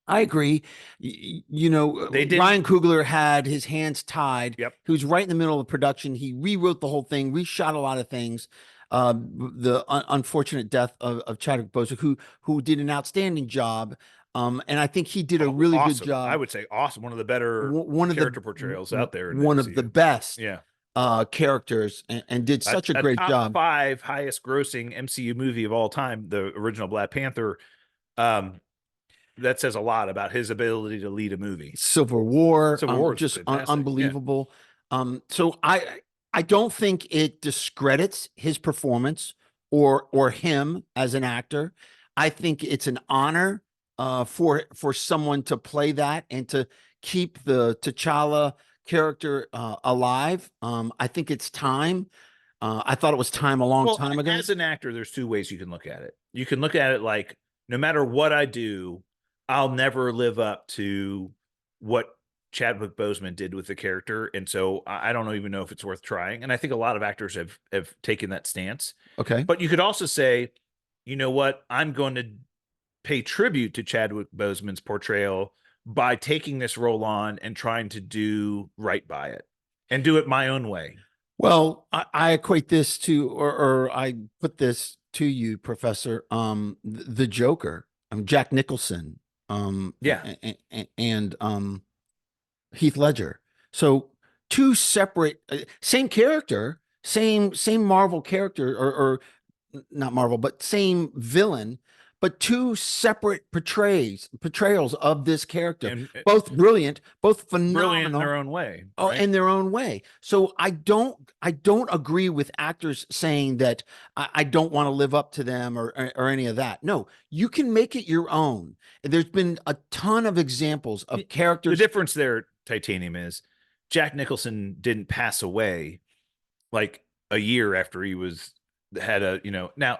I agree. You know, Ryan Coogler had his hands tied. Yep. He was right in the middle of production. He rewrote the whole thing, reshot a lot of things. The unfortunate death of Chadwick Boseman, who did an outstanding job. And I think he did a really good job. I would say awesome. One of the better character portrayals out there. One of the best characters, and did such a great job. 5 highest grossing MCU movie of all time, the original Black Panther. That says a lot about his ability to lead a movie. Civil War just fantastic. unbelievable. So I don't think it discredits his performance or him as an actor. I think it's an honor for someone to play that and to keep the T'Challa character alive. I think it's time. I thought it was time a long Well, time ago. as an actor, there's two ways you can look at it. You can look at it like, no matter what I do, I'll never live up to what Chadwick Boseman did with the character, and so I don't even know if it's worth trying. And I think a lot of actors have taken that stance. Okay. But you could also say, you know what, I'm going to pay tribute to Chadwick Boseman's portrayal by taking this role on and trying to do right by it and do it my own way. Well, I equate this to, or I put this to you, Professor. The Joker, Jack Nicholson, Yeah. and Heath Ledger. So two separate, same character, same Marvel character, or not Marvel, but same villain, but two separate portrayals of this character, And both brilliant, both brilliant in phenomenal. their own way. Oh, Right? in their own way. So I don't agree with actors saying that I don't want to live up to them or any of that. No, you can make it your own. There's been a ton of examples of The characters. difference there, Titanium, is Jack Nicholson didn't pass away like a year after he was had a, now,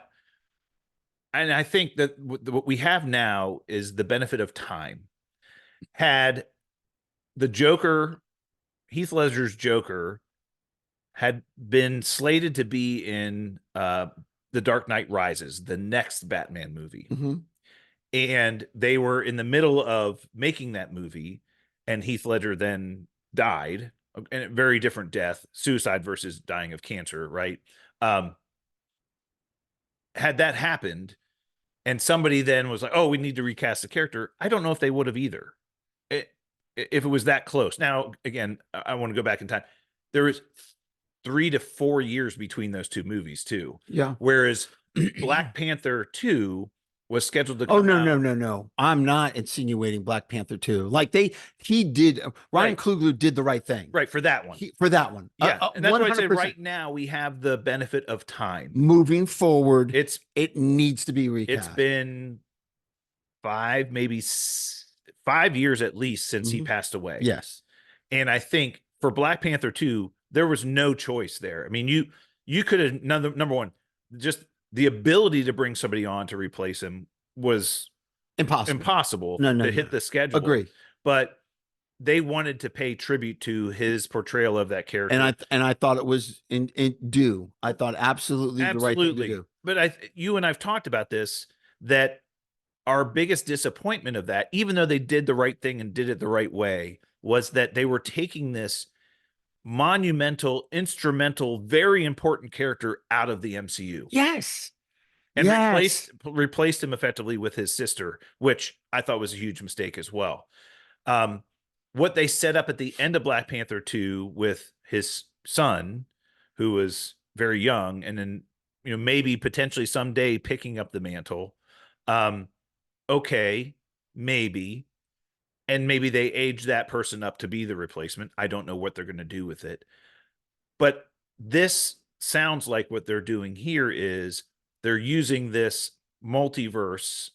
and I think that what we have now is the benefit of time. Had the Joker, Heath Ledger's Joker, had been slated to be in The Dark Knight Rises, the next Batman movie, Mhm. and they were in the middle of making that movie, and Heath Ledger then died, and a very different death, suicide versus dying of cancer, right? Um, had that happened, and somebody then was like, "Oh, we need to recast the character," I don't know if they would have either, it, if it was that close. Now, again, I want to go back in time. There is 3 to 4 years between those two movies, too. Yeah. Whereas Black Panther 2 was scheduled to Oh, come no, out. no, no, no. I'm not insinuating Black Panther 2. Like he did, Ryan Right. Coogler did the right thing. Right, for that one. For that one. Yeah, and that's why I say 100%. right now we have the benefit of time. Moving forward, It's it needs to be it's recast. been 5 years at least since he Mhm. passed away. Yes. And I think for Black Panther 2, there was no choice there. I mean, you could have, number one, just the ability to bring somebody on to replace him was impossible No, no, to no. hit the schedule. Agree. But they wanted to pay tribute to his portrayal of that character. And I thought it was in due. I thought absolutely the right thing to Absolutely. do. But you and I've talked about this, that our biggest disappointment of that, even though they did the right thing and did it the right way, was that they were taking this monumental, instrumental, very important character out of the MCU. Yes. And Yes. replaced him effectively with his sister, which I thought was a huge mistake as well. What they set up at the end of Black Panther 2 with his son, who was very young, and then maybe potentially someday picking up the mantle. Okay, maybe. And maybe they age that person up to be the replacement. I don't know what they're going to do with it. But this sounds like what they're doing here is they're using this multiverse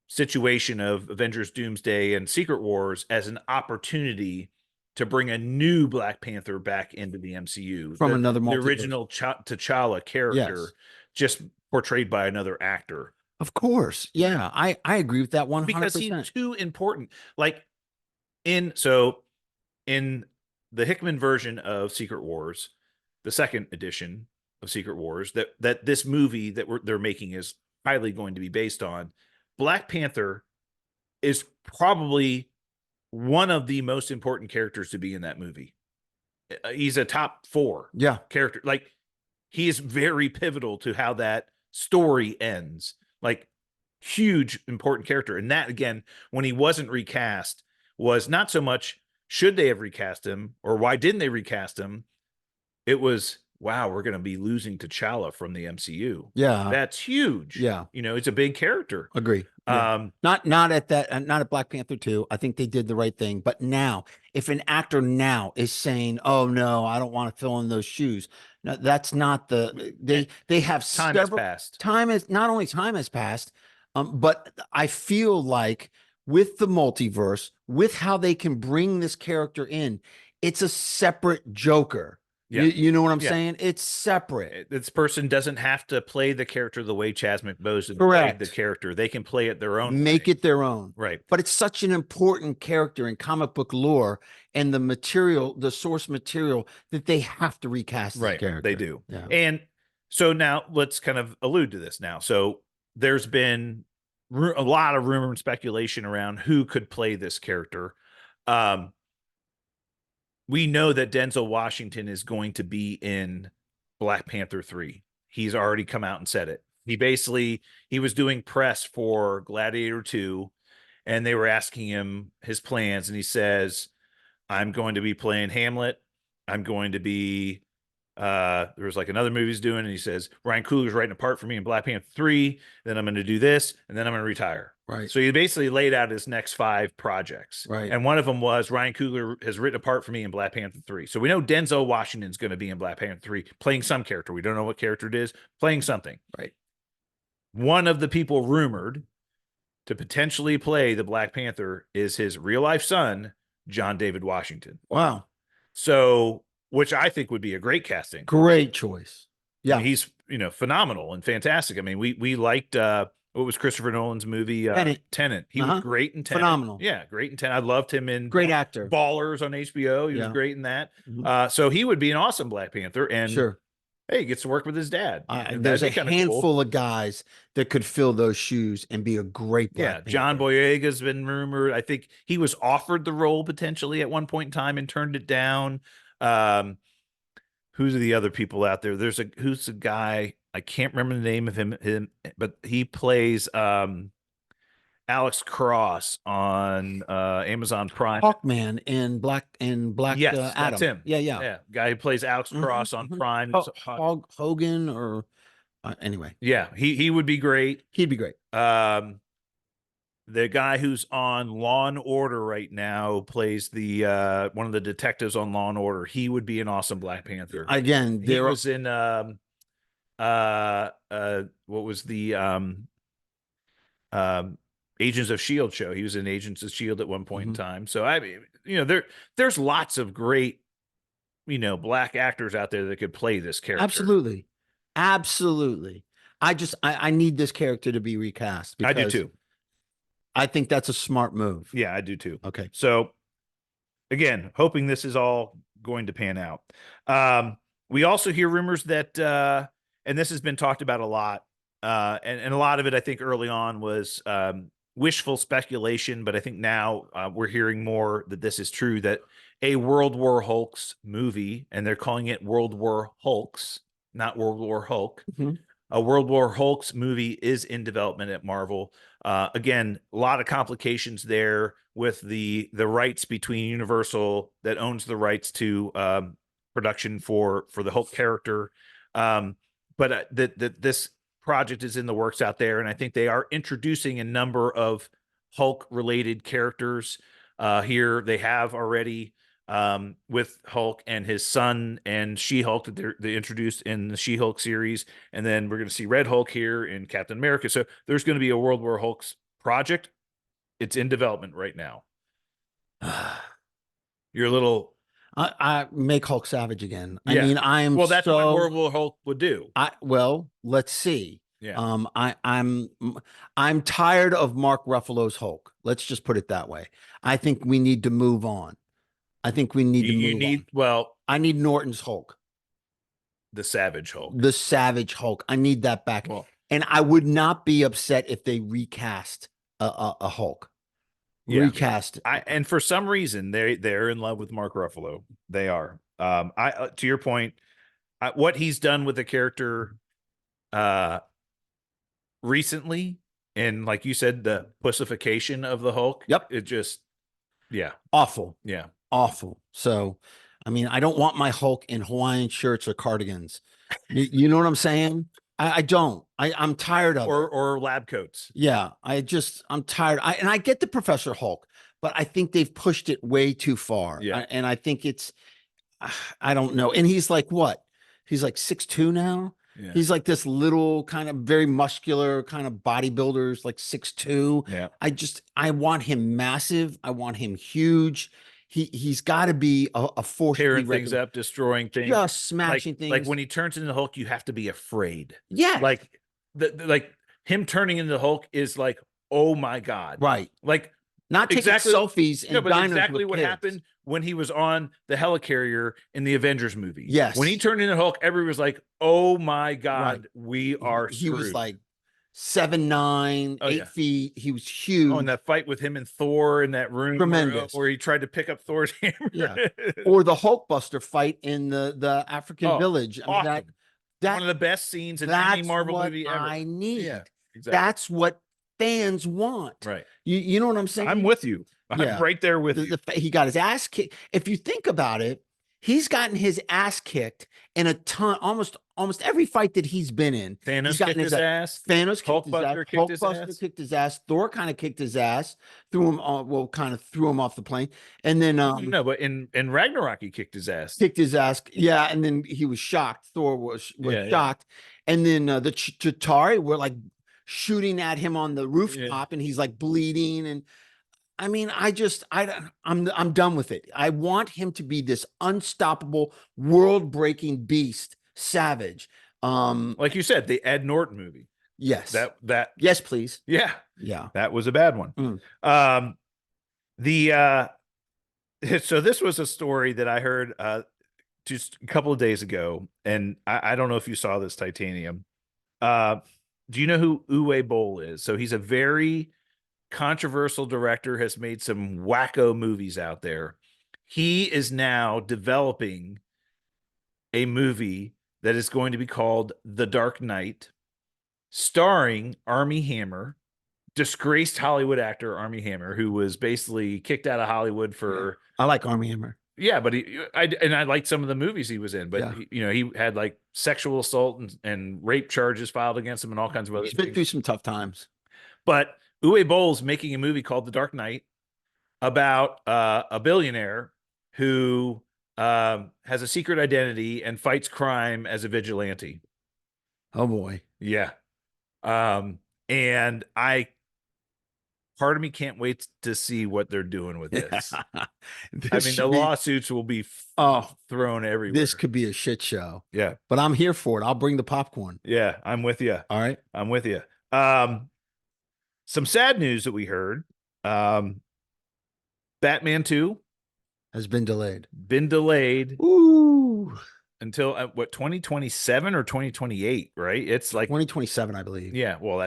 situation of Avengers Doomsday and Secret Wars as an opportunity to bring a new Black Panther back into the MCU. From another the multiverse. original T'Challa character, Yes. just portrayed by another actor. Of course. Yeah. I agree with that 100%. Because he's too important. Like in the Hickman version of Secret Wars, the second edition of Secret Wars, that this movie that they're making is highly going to be based on, Black Panther is probably one of the most important characters to be in that movie. He's a top 4 character. Like, he is very pivotal to how that story ends. Like, huge important character. And that, again, when he wasn't recast, was not so much should they have recast him or why didn't they recast him. It was, wow, we're going to be losing T'Challa from the MCU. Yeah. That's huge. Yeah. It's a big character. Agree. Yeah. Not at Black Panther 2. I think they did the right thing. But now, if an actor now is saying, "Oh no, I don't want to fill in those shoes," No, that's not they have Time has several passed. time is not only time has passed, but I feel like with the multiverse, with how they can bring this character in, it's a separate Joker. Yeah. You know what I'm Yeah. saying? It's separate. This person doesn't have to play the character the way Chasmick Boseman played the Correct. character. They can play it their own Make way. it their own. Right. But it's such an important character in comic book lore and the material, the source material, that they have to recast this Right. character. They do. Yeah. And so now let's kind of allude to this now. So there's been a lot of rumor and speculation around who could play this character. We know that Denzel Washington is going to be in Black Panther 3. He's already come out and said it. He was doing press for Gladiator 2, and they were asking him his plans, and he says, I'm going to be playing Hamlet. I'm going to be there was like another movie he's doing, and he says, Ryan Coogler's writing a part for me in Black Panther 3, then I'm going to do this, and then I'm going to retire. Right. So he basically laid out his next 5 projects. Right. And one of them was Ryan Coogler has written a part for me in Black Panther 3. So we know Denzel Washington's going to be in Black Panther 3 playing some character. We don't know what character it is, playing something. Right. One of the people rumored to potentially play the Black Panther is his real life son, John David Washington. Wow. So, which I think would be a great casting. Great choice. Yeah. I mean, he's, phenomenal and fantastic. I mean, we liked, what was Christopher Nolan's movie? Tenet. He was great in Tenet. Phenomenal. Yeah, great in Tenet. I loved him in great actor. Ballers on HBO. He was great in that. Mm-hmm. So he would be an awesome Black Panther. And sure. Hey, he gets to work with his dad. There's a handful of guys that could fill those shoes and be a great Black Panther. John Boyega's been rumored. I think he was offered the role potentially at one point in time and turned it down. Who's the other people out there? Who's the guy? I can't remember the name of him, but he plays Alex Cross on Amazon Prime. Hawkman in Black Yes, Adam. that's him. Yeah. Guy who plays Alex Cross on Prime. Hogan or anyway. Yeah, he would be great. He'd be great. The guy who's on Law and Order right now plays the one of the detectives on Law and Order. He would be an awesome Black Panther. Again, he was in what was the Agents of Shield show. He was in Agents of Shield at one point in time. So I mean, there's lots of great Black actors out there that could play this character. Absolutely. I need this character to be recast. I do too. I think that's a smart move. Yeah, I do too. Okay. So again, hoping this is all going to pan out. We also hear rumors that, and this has been talked about a lot, and a lot of it, I think early on was wishful speculation, but I think now we're hearing more that this is true, that a World War Hulks movie, and they're calling it World War Hulks, not World War Hulk. A World War Hulks movie is in development at Marvel. Again, a lot of complications there with the rights between Universal that owns the rights to production for the Hulk character. But this project is in the works out there, and I think they are introducing a number of Hulk related characters here. They have already with Hulk and his son and She-Hulk that they introduced in the She-Hulk series. And then we're going to see Red Hulk here in Captain America. So there's going to be a World War Hulks project. It's in development right now. You're a little... I make Hulk savage again. Yeah. I mean, well, that's what World War Hulk would do. Let's see. Yeah. I'm tired of Mark Ruffalo's Hulk. Let's just put it that way. I think we need to move on. I think we need to move on. Well, I need Norton's Hulk. The Savage Hulk. The Savage Hulk. I need that back. Well, and I would not be upset if they recast a Hulk. Yeah. Recast. And for some reason, they're in love with Mark Ruffalo. They are. To your point, what he's done with the character recently, and like you said, the pussification of the Hulk. Yep. It just, yeah. Awful. Yeah. Awful. So, I mean, I don't want my Hulk in Hawaiian shirts or cardigans. You know what I'm saying? I don't. I'm tired of it. Or lab coats. Yeah. I'm tired. And I get the Professor Hulk, but I think they've pushed it way too far. Yeah. And I think I don't know. And he's like, what? He's like 6'2" now. Yeah. He's like this little kind of very muscular kind of bodybuilders, like 6'2". Yeah. I want him massive. I want him huge. He's got to be a force to be Tearing things reckoned with. up, destroying things, Just smashing like things. when he turns into the Hulk, you have to be afraid. Yeah. Like like him turning into the Hulk is like, oh my God. Right. Like Not taking exactly selfies and no, but diners exactly with what kids. happened when he was on the helicarrier in the Avengers movie. Yes. When he turned into Hulk, everyone was like, oh my God, Right. we are He screwed. was like 7'9", Oh, 8 yeah. feet. He was huge. Oh, and that fight with him and Thor in that room Tremendous. where he tried to pick up Thor's hammer. Yeah. Or the Hulkbuster fight in the African village. I mean, awesome. that one of the best scenes in that's any Marvel what movie ever. I need. Yeah, exactly. That's what fans want. Right. You know what I'm saying? I'm with you. Yeah. I'm right there with you. He got his ass kicked. If you think about it, he's gotten his ass kicked in a ton, almost every fight that he's been in. Thanos kicked his ass. Thanos kicked his ass. Hulkbuster kicked his ass. Hulkbuster kicked his ass. Thor kind of kicked his ass. Kind of threw him off the plane. And then no, but in Ragnarok he kicked his ass. Kicked his ass. Yeah, and then he was shocked. Thor was shocked. Yeah. And then the Chitauri were like shooting at him on the rooftop, and he's like bleeding. And I mean, I'm done with it. I want him to be this unstoppable, world-breaking beast, savage. Like you said, the Ed Norton movie. Yes. That yes, please. Yeah. Yeah. That was a bad one. So this was a story that I heard just a couple of days ago, and I don't know if you saw this, Titanium. Do you know who Uwe Boll is? So he's a very controversial director, has made some wacko movies out there. He is now developing a movie that is going to be called The Dark Knight, starring Armie Hammer, disgraced Hollywood actor Armie Hammer, who was basically kicked out of Hollywood for. I like Armie Hammer. Yeah, but I liked some of the movies he was in, but he had like sexual assault and rape charges filed against him and all kinds of other things. He's been through some tough times. But Uwe Boll's making a movie called The Dark Knight about a billionaire who has a secret identity and fights crime as a vigilante. Oh boy. Yeah. And part of me can't wait to see what they're doing with this. I mean, the lawsuits will be thrown everywhere. This could be a shit show. Yeah. But I'm here for it. I'll bring the popcorn. Yeah, I'm with you. All right. I'm with you. Some sad news that we heard. Batman 2 has been delayed. Ooh. Until 2027 or 2028, right? It's like 2027, I believe. Yeah, well,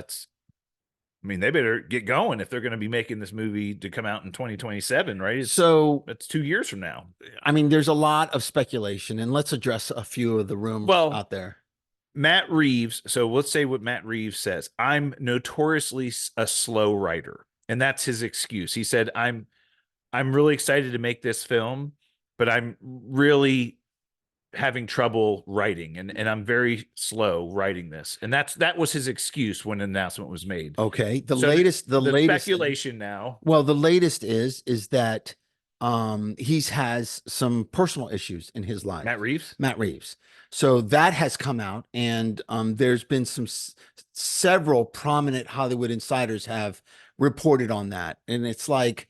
they better get going if they're going to be making this movie to come out in 2027, right? So that's 2 years from now. I mean, there's a lot of speculation, and let's address a few of the rumors out there. Matt Reeves. So let's say what Matt Reeves says. I'm notoriously a slow writer, and that's his excuse. He said, I'm really excited to make this film, but I'm really having trouble writing, and I'm very slow writing this. And that was his excuse when an announcement was made. Okay. The latest speculation now. Well, the latest is that he has some personal issues in his life. Matt Reeves. So that has come out, and there's been several prominent Hollywood insiders have reported on that. And it's like,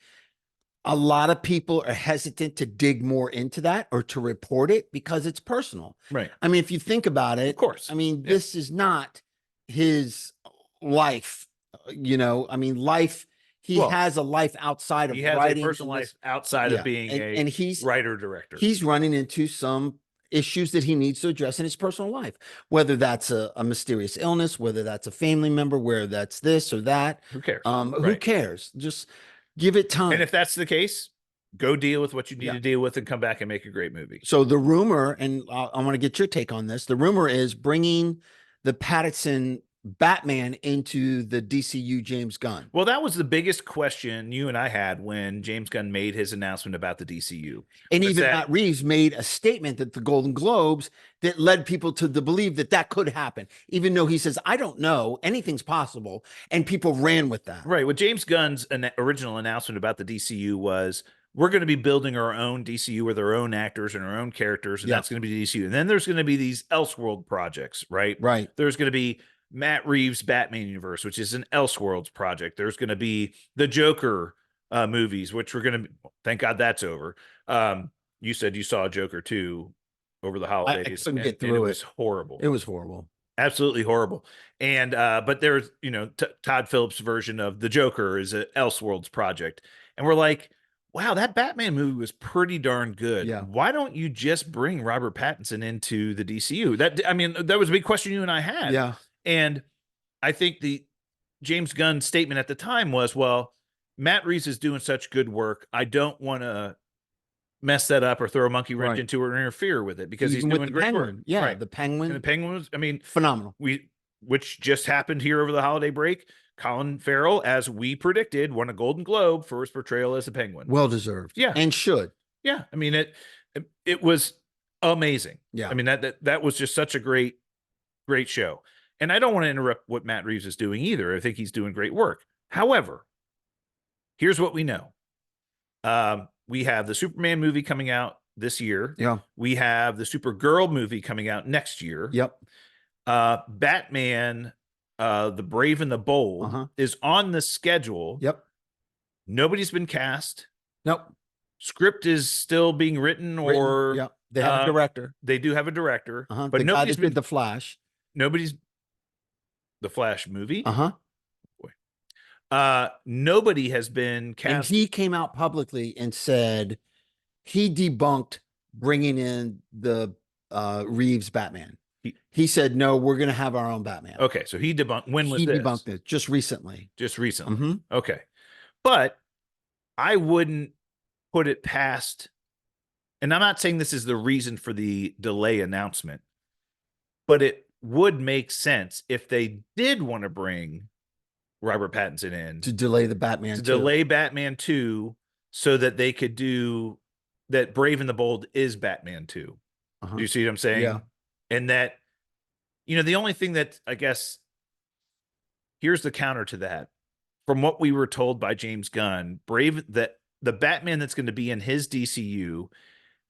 a lot of people are hesitant to dig more into that or to report it because it's personal. Right. I mean, if you think about it, of course. I mean, this is not his life. I mean, life. He has a life outside of writing. He has a personal life outside of being a writer-director. He's running into some issues that he needs to address in his personal life, whether that's a mysterious illness, whether that's a family member, whether that's this or that. Who cares? Who cares? Just give it time. And if that's the case, go deal with what you need to deal with and come back and make a great movie. So the rumor, and I want to get your take on this, the rumor is bringing the Pattinson Batman into the DCU James Gunn. Well, that was the biggest question you and I had when James Gunn made his announcement about the DCU. And even Matt Reeves made a statement at the Golden Globes that led people to believe that could happen, even though he says, I don't know, anything's possible. And people ran with that. Right. Well, James Gunn's original announcement about the DCU was, we're going to be building our own DCU with our own actors and our own characters, and Yeah. that's going to be DCU. And then there's going to be these Elseworld projects, right? Right. There's going to be Matt Reeves' Batman universe, which is an Elseworlds project. There's going to be the Joker movies, which we're going to, thank God that's over. You said you saw Joker 2 over the I holidays. couldn't get and through it it. was horrible. It was horrible. Absolutely horrible. And but there's, you know, Todd Phillips' version of the Joker is an Elseworlds project. And we're like, wow, that Batman movie was pretty darn good. Yeah. Why don't you just bring Robert Pattinson into the DCU? I mean, that was a big question you and I had. Yeah. And I think the James Gunn statement at the time was, well, Matt Reeves is doing such good work. I don't want to mess that up or throw a monkey wrench Right. into it or interfere with it because Even he's with doing the great Penguin. work. Yeah, Right. the Penguin. And the Penguin was, I mean, phenomenal. Which just happened here over the holiday break. Colin Farrell, as we predicted, won a Golden Globe for his portrayal as the Penguin. Well deserved. Yeah. And should. Yeah. I mean, it was amazing. Yeah. I mean, that was just such a great show. And I don't want to interrupt what Matt Reeves is doing either. I think he's doing great work. However, here's what we know. We have the Superman movie coming out this year. Yeah. We have the Supergirl movie coming out next year. Yep. Batman, the Brave and the Bold is on the schedule. Yep. Nobody's been cast. Nope. Script is still being written, or yeah, they have a director. They do have a director, But the nobody's guy that been did the Flash. Nobody's the Flash movie. Boy. Nobody has been cast. And he came out publicly and said he debunked bringing in the Reeves Batman. He said, no, we're going to have our own Batman. Okay. So he debunked. When was this? He debunked it just recently. Just recently. Okay. But I wouldn't put it past, and I'm not saying this is the reason for the delay announcement, but it would make sense if they did want to bring Robert Pattinson in to delay the Batman, delay Batman 2 so that they could do that. Brave and the Bold is Batman 2. Do you see what I'm saying? Yeah. And that, you know, the only thing that I guess, here's the counter to that. From what we were told by James Gunn, that the Batman that's going to be in his DCU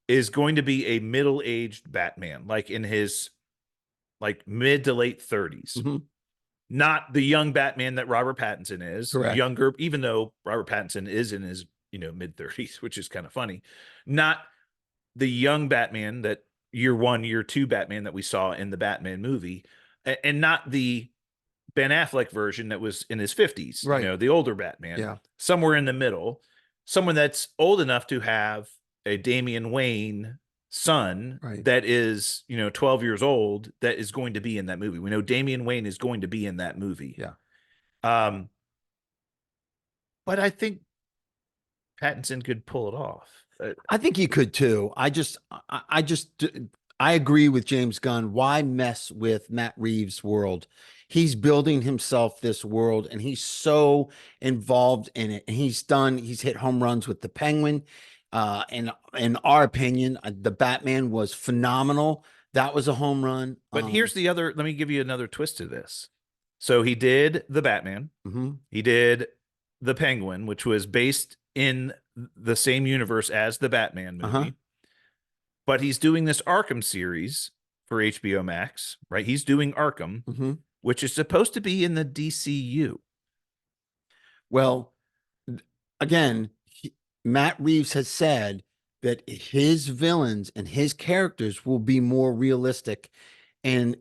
is going to be a middle-aged Batman, like in his mid to late 30s. Not the young Batman that Robert Pattinson is. Correct. Younger, even though Robert Pattinson is in his, mid 30s, which is kind of funny. Not the young Batman that year 1, year 2 Batman that we saw in the Batman movie, and not the Ben Affleck version that was in his 50s, right? The older Batman. Yeah. Somewhere in the middle, someone that's old enough to have a Damian Wayne son that is, 12 years old, that is going to be in that movie. We know Damian Wayne is going to be in that movie. Yeah. But I think Pattinson could pull it off. I think he could too. I agree with James Gunn. Why mess with Matt Reeves' world? He's building himself this world, and he's so involved in it. And he's hit home runs with the Penguin. In our opinion, the Batman was phenomenal. That was a home run. But here's let me give you another twist to this. So he did the Batman. He did the Penguin, which was based in the same universe as the Batman movie. But he's doing this Arkham series for HBO Max, right? He's doing Arkham, which is supposed to be in the DCU. Well, again, Matt Reeves has said that his villains and his characters will be more realistic and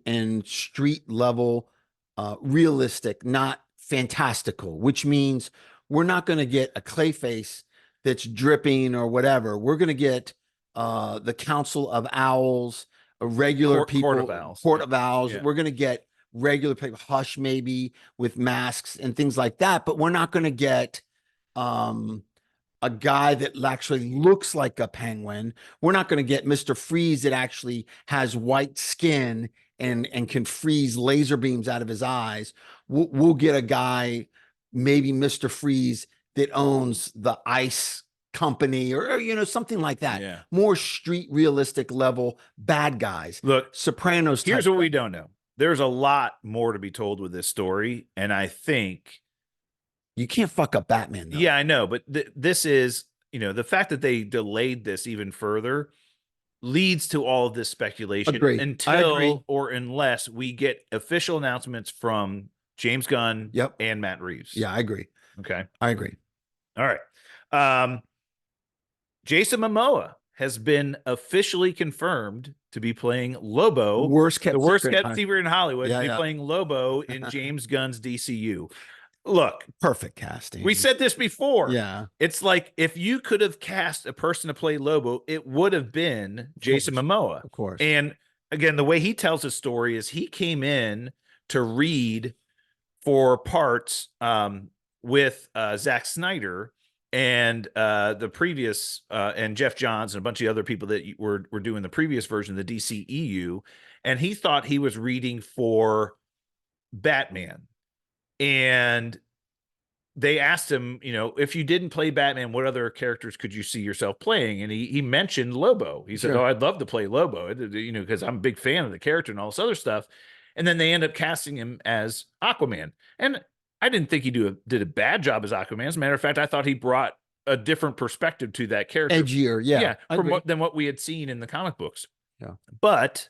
street level, realistic, not fantastical, which means we're not going to get a Clayface that's dripping or whatever. We're going to get the Council of Owls, a regular Court of Owls. Yeah. We're going to get regular people, Hush maybe with masks and things like that. But we're not going to get a guy that actually looks like a penguin. We're not going to get Mr. Freeze that actually has white skin and can freeze laser beams out of his eyes. We'll get a guy, maybe Mr. Freeze, that owns the ice company or something like that. Yeah. More street realistic level bad guys. Look, Sopranos. Here's what we don't know. There's a lot more to be told with this story, and I think you can't fuck up Batman, though. Yeah, I know, but this is the fact that they delayed this even further leads to all of this speculation Agree. I agree. until or unless we get official announcements from James Gunn Yep. and Matt Reeves. Yeah, I agree. Okay. I agree. All right. Jason Momoa has been officially confirmed to be playing Lobo, The worst kept secret in Hollywood, Yeah, to be yeah. playing Lobo in James Gunn's DCU. Look, Perfect casting. we said this before. Yeah. It's like if you could have cast a person to play Lobo, it would have been Jason Momoa. Of course. And again, the way he tells his story is he came in to read for parts with Zack Snyder and the previous and Jeff Johns and a bunch of other people that were doing the previous version of the DCEU, and he thought he was reading for Batman. And they asked him, if you didn't play Batman, what other characters could you see yourself playing? And he mentioned Lobo. He said, "Oh, I'd love to play Lobo, because I'm a big fan of the character and all this other stuff." And then they end up casting him as Aquaman. And I didn't think he did a bad job as Aquaman. As a matter of fact, I thought he brought a different perspective to that character. Edgier, yeah. Than what we had seen in the comic books. Yeah. But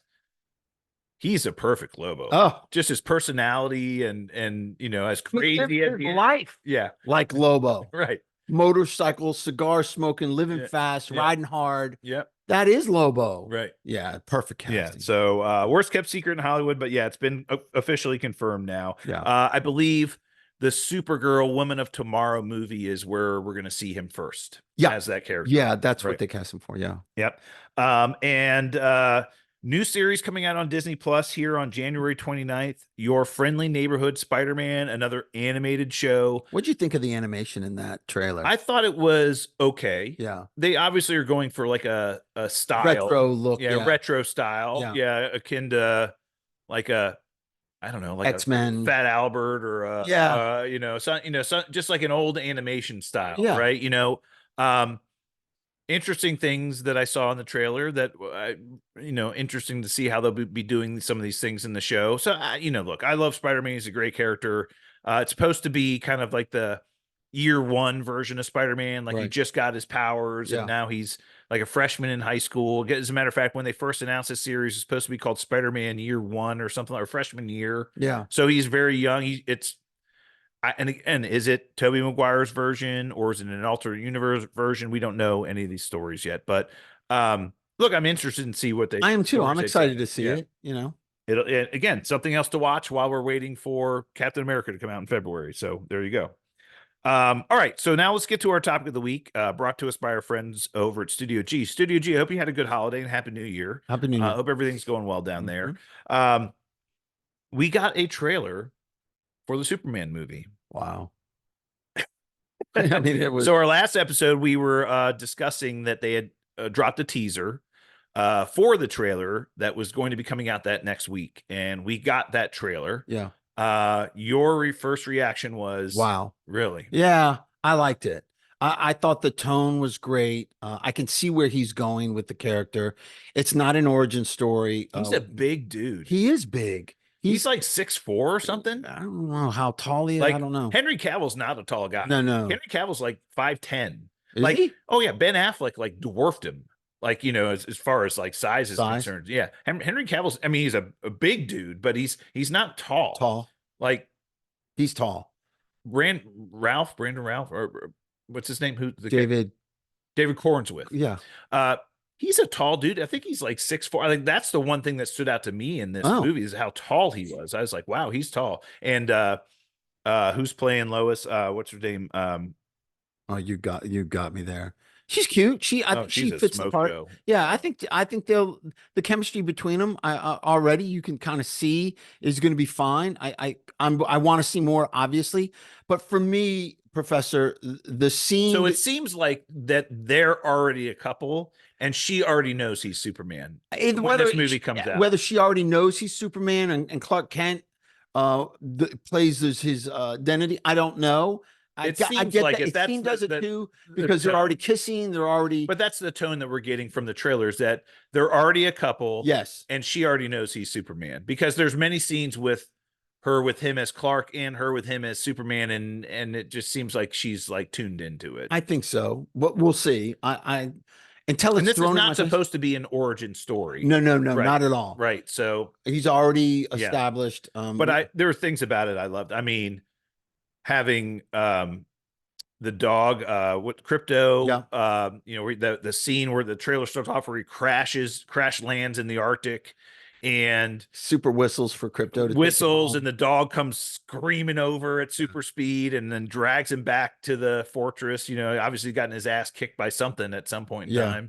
he's a perfect Lobo. Oh, just his personality and as crazy as life. Yeah. Like Lobo. Right. Motorcycle, cigar smoking, living fast, riding hard. Yep. That is Lobo. Right. Yeah. Perfect casting. Yeah. So worst kept secret in Hollywood, but yeah, it's been officially confirmed now. Yeah. I believe the Supergirl Woman of Tomorrow movie is where we're going to see him first. Yeah. As that character. Yeah. That's what they cast him for. Yeah. Yep. New series coming out on Disney Plus here on January 29th. Your Friendly Neighborhood Spider-Man, another animated show. What'd you think of the animation in that trailer? I thought it was okay. Yeah. They obviously are going for like a style. Retro look. Yeah, retro style. Yeah. Yeah, akin to like I don't know, like X-Men, Fat Albert or just like an old animation style, right? Interesting things that I saw in the trailer that interesting to see how they'll be doing some of these things in the show. So look, I love Spider-Man. He's a great character. It's supposed to be kind of like the year one version of Spider-Man. Like he just got his powers and now he's like a freshman in high school. As a matter of fact, when they first announced this series, it's supposed to be called Spider-Man Year One or something, or freshman year. Yeah. So he's very young. And is it Tobey Maguire's version or is it an alternate universe version? We don't know any of these stories yet, but look, I'm interested in see what they. I am too. I'm excited to see it. It'll again, something else to watch while we're waiting for Captain America to come out in February. So there you go. All right, so now let's get to our topic of the week, brought to us by our friends over at Studio G. Studio G, I hope you had a good holiday and Happy New Year. Happy New Year. Hope everything's going well down there. We got a trailer for the Superman movie. Wow. I mean, it was... So our last episode, we were discussing that they had dropped a teaser for the trailer that was going to be coming out that next week. And we got that trailer. Yeah. Your first reaction was, wow, really? Yeah, I liked it. I thought the tone was great. I can see where he's going with the character. It's not an origin story. He's a big dude. He is big. He's like 6'4" or something. I don't know how tall he is. Like, I don't know. Henry Cavill's not a tall guy. No. Henry Cavill's like 5'10". Is like, he? Oh yeah, Ben Affleck like dwarfed him. Like, as far as like size is concerned. Yeah. Henry Cavill's, I mean, he's a big dude, but he's not tall. Tall. Like, he's tall. Brandon Ralph, or what's his name? David Cornswith. Yeah. He's a tall dude. I think he's like 6'4". I think that's the one thing that stood out to me in this movie is how tall he was. I was like, wow, he's tall. And who's playing Lois? What's her name? Oh, you got me there. She's cute. She fits the part. Show. Yeah, I think the chemistry between them, already you can kind of see is going to be fine. I want to see more, obviously, but for me, Professor, the scene. So it seems like that they're already a couple, and she already knows he's Superman. When this movie comes out, whether she already knows he's Superman and Clark Kent plays his identity, I don't know. I get like that. The scene does it too, because they're already kissing. They're already. But that's the tone that we're getting from the trailers, that they're already a couple. Yes, and she already knows he's Superman, because there's many scenes with her with him as Clark and her with him as Superman, and it just seems like she's like tuned into it. I think so. But we'll see. I until And it's this is thrown in my not face. supposed to be an origin story. No, no, no, Right. not at all. Right. So He's already yeah. established. But there were things about it I loved. I mean, having the dog with Crypto, Yeah. the scene where the trailer starts off where he crash lands in the Arctic, and Super whistles for Crypto to take him whistles, home. and the dog comes screaming over at super speed and then drags him back to the fortress. Obviously gotten his ass kicked by something at some point in Yeah.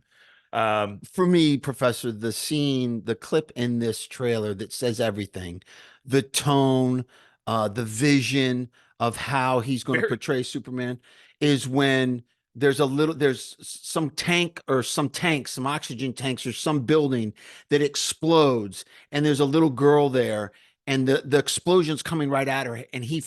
time. For me, Professor, the clip in this trailer that says everything, the tone, the vision of how he's going to Very, portray Superman is when there's some tank or some tanks, some oxygen tanks or some building that explodes, and there's a little girl there, and the explosion's coming right at her, and he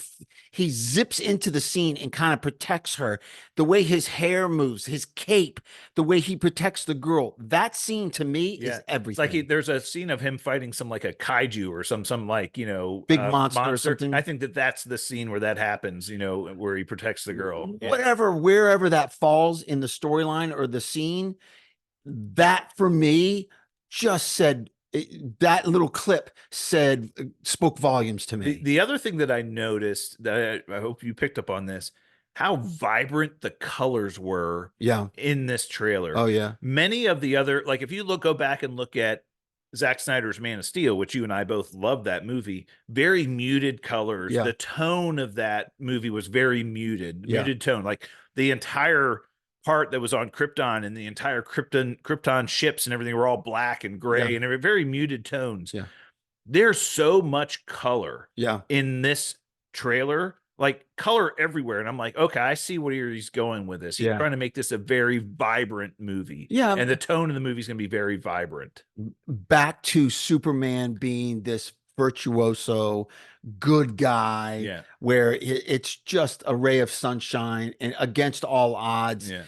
zips into the scene and kind of protects her. The way his hair moves, his cape, the way he protects the girl. That scene to me is It's like everything. there's a scene of him fighting some like a kaiju or some like Big monster or monster. something. I think that's the scene where that happens. Where he protects the girl. Whatever, wherever that falls in the storyline or the scene, that for me just said that little clip said spoke volumes to me. The other thing that I noticed that I hope you picked up on this, how vibrant the colors were Yeah. in this trailer. Oh yeah. Many of the other, like if you go back and look at Zack Snyder's Man of Steel, which you and I both love that movie, very muted colors. Yeah. The tone of that movie was very Yeah. muted tone. Like the entire part that was on Krypton and the entire Krypton ships and everything were all black and gray, Yeah. and they were very muted tones. Yeah. There's so much color Yeah. in this trailer, like color everywhere. And I'm like, okay, I see where he's going with this. He's Yeah. trying to make this a very vibrant movie. Yeah. And the tone of the movie is going to be very vibrant. Back to Superman being this virtuoso good guy, Yeah. where it's just a ray of sunshine and against all odds. Yeah.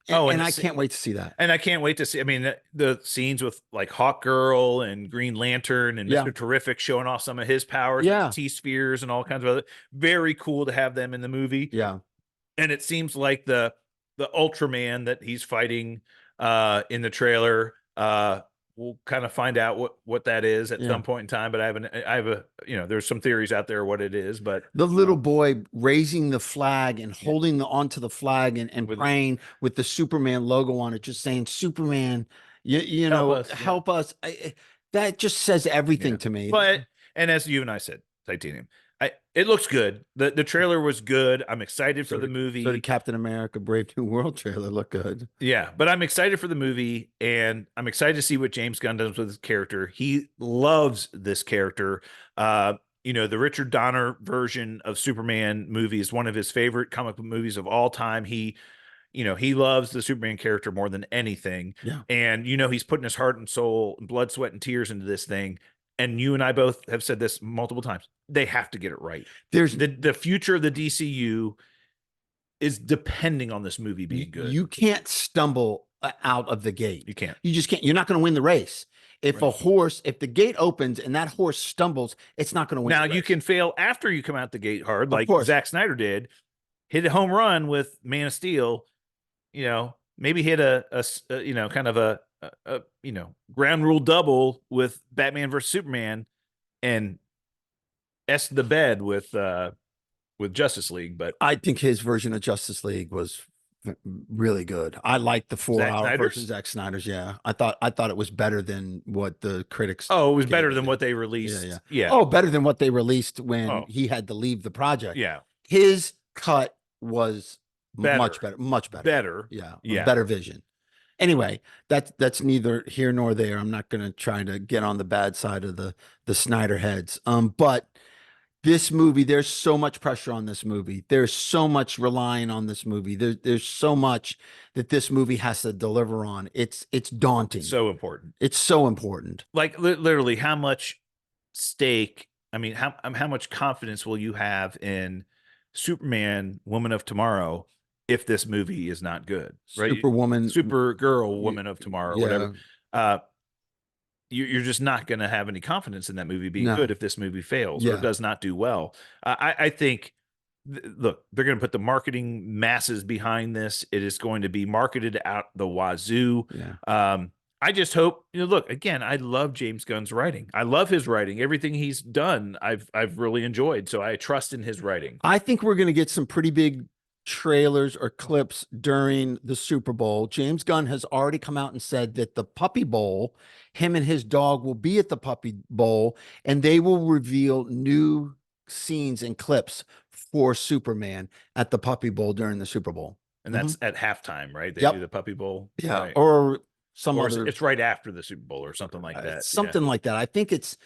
And I can't wait to see that. And I can't wait to see. I mean, the scenes with like Hawk Girl and Green Lantern and Mr. Terrific showing off some of his powers, T-spheres and all kinds of other. Very cool to have them in the movie. Yeah. And it seems like the Ultraman that he's fighting in the trailer, we'll kind of find out what that is at some point in time. But I have a there's some theories out there what it is. But the little boy raising the flag and holding onto the flag and praying with the Superman logo on it, just saying, Superman, help us. That just says everything to me. But and as you and I said, Titanium. It looks good. The trailer was good. I'm excited for the movie. So did Captain America Brave New World trailer look good? Yeah, but I'm excited for the movie, and I'm excited to see what James Gunn does with his character. He loves this character. The Richard Donner version of Superman movie is one of his favorite comic book movies of all time. He loves the Superman character more than anything. Yeah. And he's putting his heart and soul and blood, sweat, and tears into this thing. And you and I both have said this multiple times. They have to get it right. There's the future of the DCU is depending on this movie being good. You can't stumble out of the gate. You can't. You just can't. You're not going to win the race. If the gate opens and that horse stumbles, it's not going to win. Now you can fail after you come out the gate hard, like Zack Snyder did, hit a home run with Man of Steel. Maybe hit a kind of a ground rule double with Batman versus Superman, and the bed with Justice League. But I think his version of Justice League was really good. I liked the 4-hour version of Zack Snyder's. Yeah, I thought it was better than what the critics. Oh, it was better than what they released. Yeah. Oh, better than what they released when he had to leave the project. Yeah, his cut was better. much better. Yeah. Better vision. Anyway, that's neither here nor there. I'm not going to try to get on the bad side of the Snyder heads. But this movie, there's so much pressure on this movie. There's so much relying on this movie. There's so much that this movie has to deliver on. It's daunting. So important. It's so important. Like literally, how much stake? I mean, how much confidence will you have in Superman, Woman of Tomorrow, if this movie is not good? Right? Superwoman, Supergirl, Woman of Tomorrow, whatever. you're just not going to have any confidence in that movie being No. good if this movie fails or Yeah. does not do well. I think, look, they're going to put the marketing masses behind this. It is going to be marketed out the wazoo. Yeah. I just hope, look, again, I love James Gunn's writing. I love his writing. Everything he's done, I've really enjoyed. So I trust in his writing. I think we're going to get some pretty big trailers or clips during the Super Bowl. James Gunn has already come out and said that the Puppy Bowl, him and his dog will be at the Puppy Bowl, and they will reveal new scenes and clips for Superman at the Puppy Bowl during the Super Bowl. And that's at halftime, right? They Yep. do the Puppy Bowl. Yeah. Right. Or some Or other. it's right after the Super Bowl or something like that. Something like that. I think it's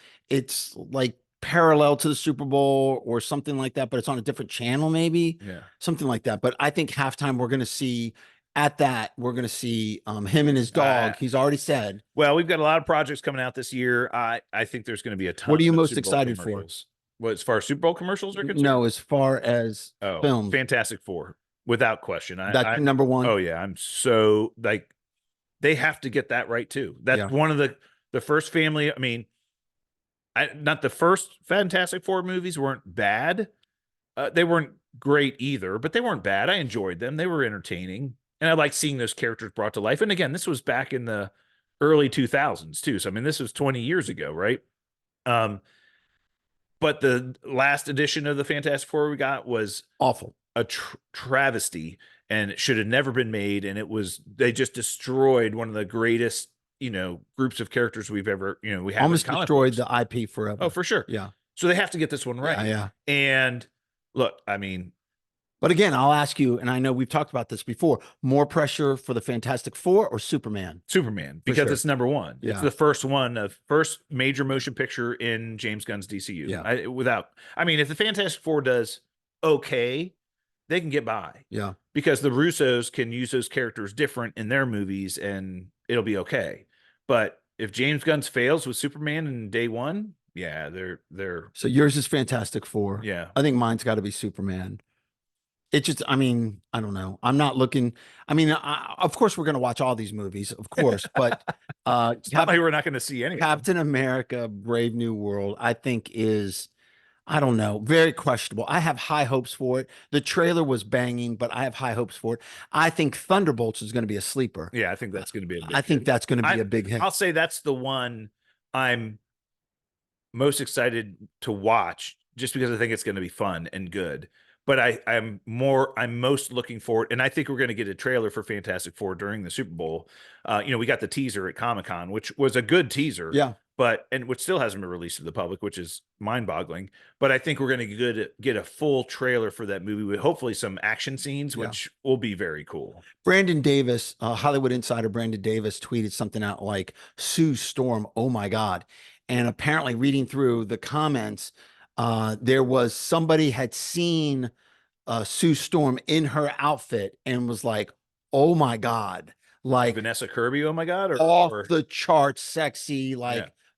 like parallel to the Super Bowl or something like that, but it's on a different channel, maybe. Yeah. Something like that. But I think halftime we're going to see him and his dog. He's already said. Well, we've got a lot of projects coming out this year. I think there's going to be a ton. What are you of most Super Bowl excited for? commercials. Well, as far as Super Bowl commercials are concerned? No, as far as films. Fantastic Four, without question. That's number one. Oh yeah, I'm so like they have to get that right too. That's one of the first family. I mean, not the first Fantastic Four movies weren't bad. They weren't great either, but they weren't bad. I enjoyed them. They were entertaining, and I liked seeing those characters brought to life. And again, this was back in the early 2000s too. So I mean, this was 20 years ago, right? But the last edition of the Fantastic Four we got was awful, a travesty, and it should have never been made. And they just destroyed one of the greatest, groups of characters we've ever, we have almost destroyed the IP forever. Oh, for sure. Yeah. So they have to get this one right. Yeah. And look, I mean, but again, I'll ask you, and I know we've talked about this before, more pressure for the Fantastic Four or Superman? Superman, because it's number one. Yeah. It's the first major motion picture in James Gunn's DCU. Yeah. If the Fantastic Four does okay, they can get by. Yeah. Because the Russos can use those characters different in their movies and it'll be okay. But if James Gunn fails with Superman in day one, yeah, they're So yours is Fantastic Four. Yeah. I think mine's got to be Superman. It just, I don't know. I'm not looking. Of course, we're going to watch all these movies, of course, but it's not like we're not going to see any. Captain America, Brave New World, I think is, I don't know, very questionable. I have high hopes for it. The trailer was banging, but I have high hopes for it. I think Thunderbolts is going to be a sleeper. Yeah, I think that's going to be that's going to be a big hit. I'll say that's the one I'm most excited to watch just because I think it's going to be fun and good. But I'm most looking forward, and I think we're going to get a trailer for Fantastic Four during the Super Bowl. We got the teaser at Comic-Con, which was a good teaser. Yeah. And which still hasn't been released to the public, which is mind-boggling. But I think we're going to get a full trailer for that movie with hopefully some action scenes, which will be very cool. Brandon Davis, Hollywood Insider Brandon Davis tweeted something out like, Sue Storm, oh my God. And apparently reading through the comments, there was somebody had seen Sue Storm in her outfit and was like, oh my God. Like Vanessa Kirby, oh my God. Off the charts, sexy,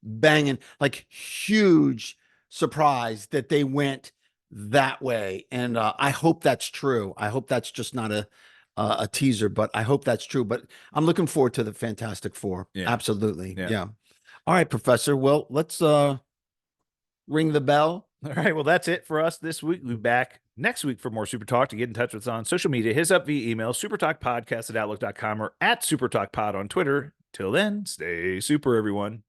banging, like huge surprise that they went that way. And I hope that's true. I hope that's just not a teaser, but I hope that's true. But I'm looking forward to the Fantastic Four. Yeah. Absolutely. Yeah. All right, Professor. Well, let's ring the bell. All right. Well, that's it for us this week. We'll be back next week for more Super Talk. To get in touch with us on social media, hit us up via email, supertalkpodcast@outlook.com, or at supertalkpod on Twitter. Till then, stay super, everyone.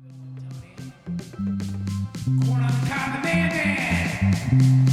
Going on the top of the man.